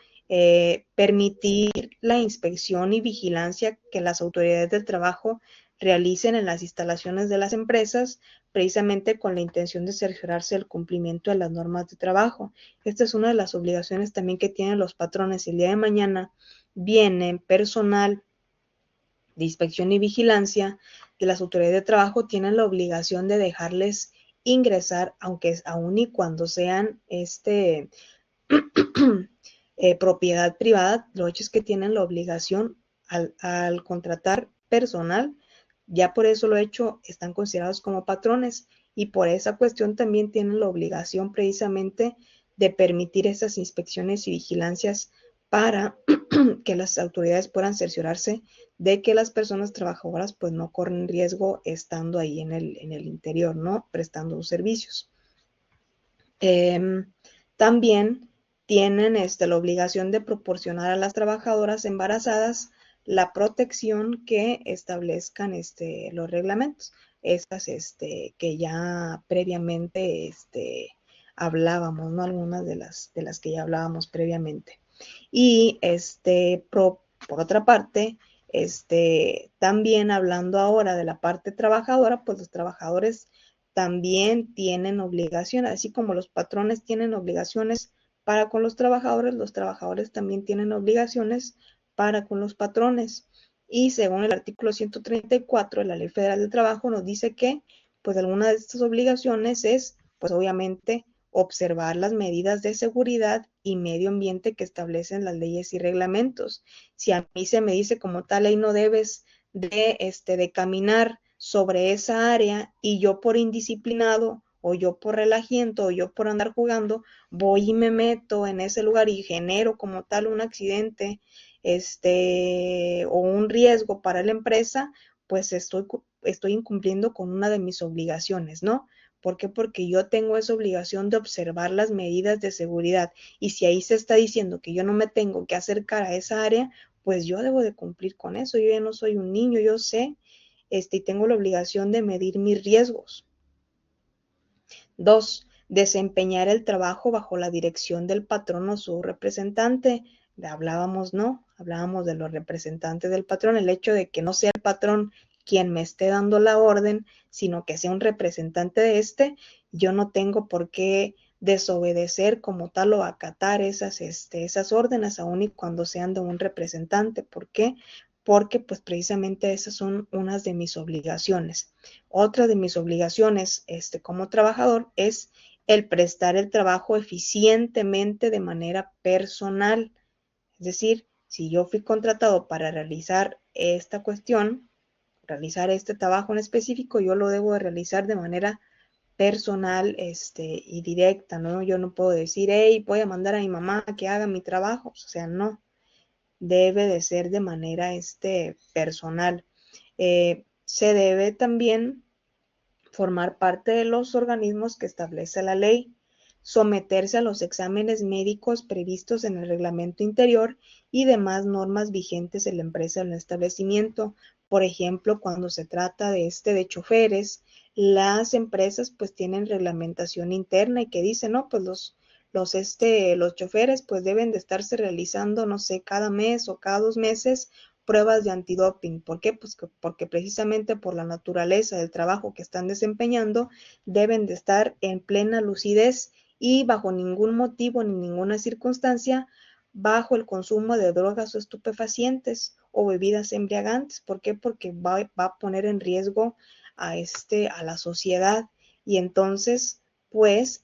Permitir la inspección y vigilancia que las autoridades del trabajo realicen en las instalaciones de las empresas, precisamente con la intención de cerciorarse el cumplimiento de las normas de trabajo. Esta es una de las obligaciones también que tienen los patrones. El día de mañana viene personal de inspección y vigilancia de las autoridades de trabajo, tienen la obligación de dejarles ingresar, aunque aun y cuando sean propiedad privada. Lo hecho es que tienen la obligación al contratar personal, ya por eso lo hecho, están considerados como patrones, y por esa cuestión también tienen la obligación precisamente de permitir esas inspecciones y vigilancias para que las autoridades puedan cerciorarse de que las personas trabajadoras pues no corren riesgo estando ahí en el interior, ¿no? Prestando sus servicios. También tienen la obligación de proporcionar a las trabajadoras embarazadas la protección que establezcan los reglamentos, esas que ya previamente hablábamos, ¿no? Algunas de las que ya hablábamos previamente. Y por otra parte, también hablando ahora de la parte trabajadora, pues los trabajadores también tienen obligaciones, así como los patrones tienen obligaciones para con los trabajadores también tienen obligaciones para con los patrones. Y según el artículo 134 de la Ley Federal del Trabajo nos dice que, pues alguna de estas obligaciones es, pues obviamente, observar las medidas de seguridad y medio ambiente que establecen las leyes y reglamentos. Si a mí se me dice como tal ley no debes de caminar sobre esa área, y yo por indisciplinado o yo por relajiento o yo por andar jugando voy y me meto en ese lugar y genero como tal un accidente o un riesgo para la empresa, pues estoy incumpliendo con una de mis obligaciones, ¿no? ¿Por qué? Porque yo tengo esa obligación de observar las medidas de seguridad. Y si ahí se está diciendo que yo no me tengo que acercar a esa área, pues yo debo de cumplir con eso. Yo ya no soy un niño, yo sé, y tengo la obligación de medir mis riesgos. 2. Desempeñar el trabajo bajo la dirección del patrón o su representante. Hablábamos, ¿no? Hablábamos de los representantes del patrón, el hecho de que no sea el patrón quien me esté dando la orden, sino que sea un representante de este, yo no tengo por qué desobedecer como tal o acatar esas órdenes, aun y cuando sean de un representante. ¿Por qué? Porque pues precisamente esas son unas de mis obligaciones. Otra de mis obligaciones como trabajador es el prestar el trabajo eficientemente de manera personal. Es decir, si yo fui contratado para realizar esta cuestión, realizar este trabajo en específico, yo lo debo de realizar de manera personal y directa, ¿no? Yo no puedo decir, hey, voy a mandar a mi mamá a que haga mi trabajo. O sea, no, debe de ser de manera personal. Se debe también formar parte de los organismos que establece la ley, someterse a los exámenes médicos previstos en el reglamento interior y demás normas vigentes en la empresa o en el establecimiento. Por ejemplo, cuando se trata de choferes, las empresas pues tienen reglamentación interna y que dice, no, pues los choferes pues deben de estarse realizando, no sé, cada mes o cada 2 meses pruebas de antidoping. ¿Por qué? Pues porque precisamente por la naturaleza del trabajo que están desempeñando, deben de estar en plena lucidez y bajo ningún motivo ni ninguna circunstancia bajo el consumo de drogas o estupefacientes o bebidas embriagantes. ¿Por qué? Porque va a poner en riesgo a la sociedad. Y entonces, pues,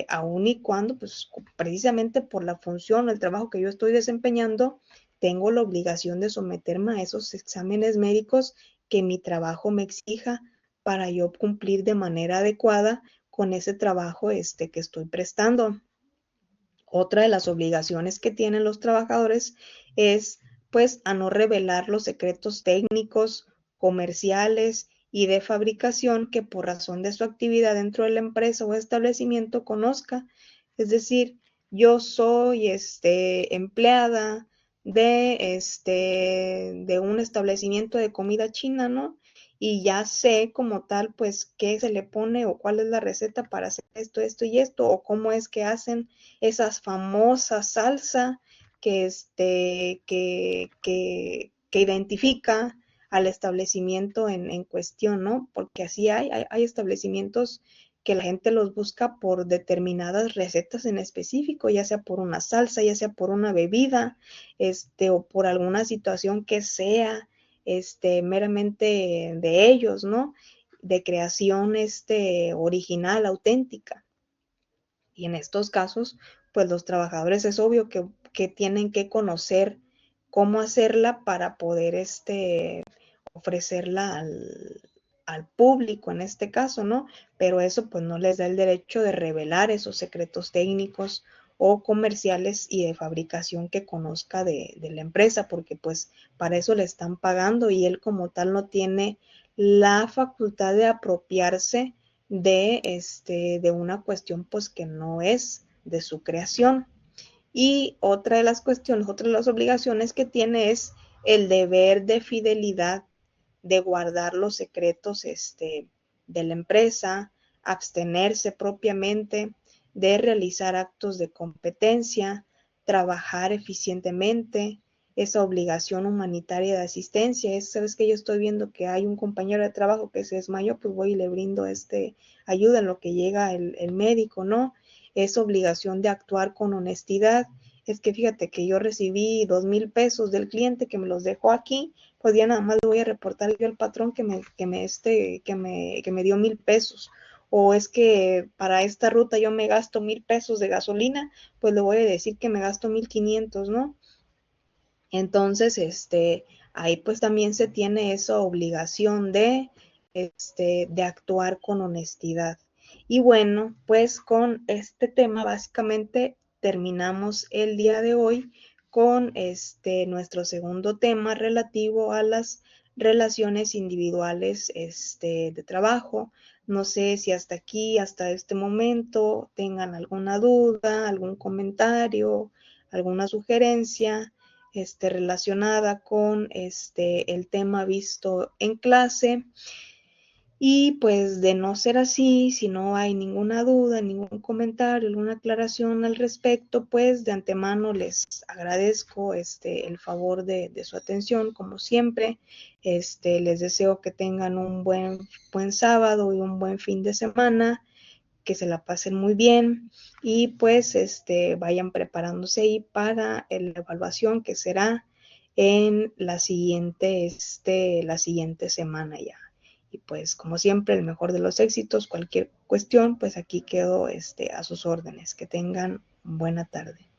aun y cuando, pues, precisamente por la función o el trabajo que yo estoy desempeñando, tengo la obligación de someterme a esos exámenes médicos que mi trabajo me exija para yo cumplir de manera adecuada con ese trabajo que estoy prestando. Otra de las obligaciones que tienen los trabajadores es pues a no revelar los secretos técnicos, comerciales y de fabricación que por razón de su actividad dentro de la empresa o establecimiento conozca. Es decir, yo soy empleada de un establecimiento de comida china, ¿no? Y ya sé como tal, pues, qué se le pone o cuál es la receta para hacer esto y esto, o cómo es que hacen esas famosas salsa que identifica al establecimiento en cuestión, ¿no? Porque así hay establecimientos que la gente los busca por determinadas recetas en específico, ya sea por una salsa, ya sea por una bebida, o por alguna situación que sea, meramente de ellos, ¿no? De creación, original, auténtica. Y en estos casos, pues los trabajadores es obvio que tienen que conocer cómo hacerla para poder ofrecerla al público en este caso, ¿no? Pero eso pues no les da el derecho de revelar esos secretos técnicos o comerciales y de fabricación que conozca de la empresa, porque pues para eso le están pagando y él como tal no tiene la facultad de apropiarse de una cuestión pues que no es de su creación. Y otra de las cuestiones, otra de las obligaciones que tiene es el deber de fidelidad de guardar los secretos de la empresa, abstenerse propiamente de realizar actos de competencia, trabajar eficientemente, esa obligación humanitaria de asistencia. Sabes que yo estoy viendo que hay un compañero de trabajo que se desmayó, pues voy y le brindo ayuda en lo que llega el médico, ¿no? Es obligación de actuar con honestidad. Es que fíjate que yo recibí 2,000 pesos del cliente que me los dejó aquí, pues ya nada más le voy a reportar yo al patrón que me dio 1,000 pesos. O es que para esta ruta yo me gasto 1,000 pesos de gasolina, pues le voy a decir que me gasto 1,500, ¿no? Entonces, ahí pues también se tiene esa obligación de actuar con honestidad. Y bueno, pues con este tema básicamente terminamos el día de hoy con nuestro segundo tema relativo a las relaciones individuales de trabajo. No sé si hasta aquí, hasta este momento, tengan alguna duda, algún comentario, alguna sugerencia relacionada con el tema visto en clase. Y pues de no ser así, si no hay ninguna duda, ningún comentario, alguna aclaración al respecto, pues de antemano les agradezco el favor de su atención, como siempre. Les deseo que tengan un buen sábado y un buen fin de semana, que se la pasen muy bien y pues vayan preparándose ahí para la evaluación que será en la siguiente semana ya. Y pues como siempre, el mejor de los éxitos, cualquier cuestión, pues aquí quedo a sus órdenes. Que tengan buena tarde.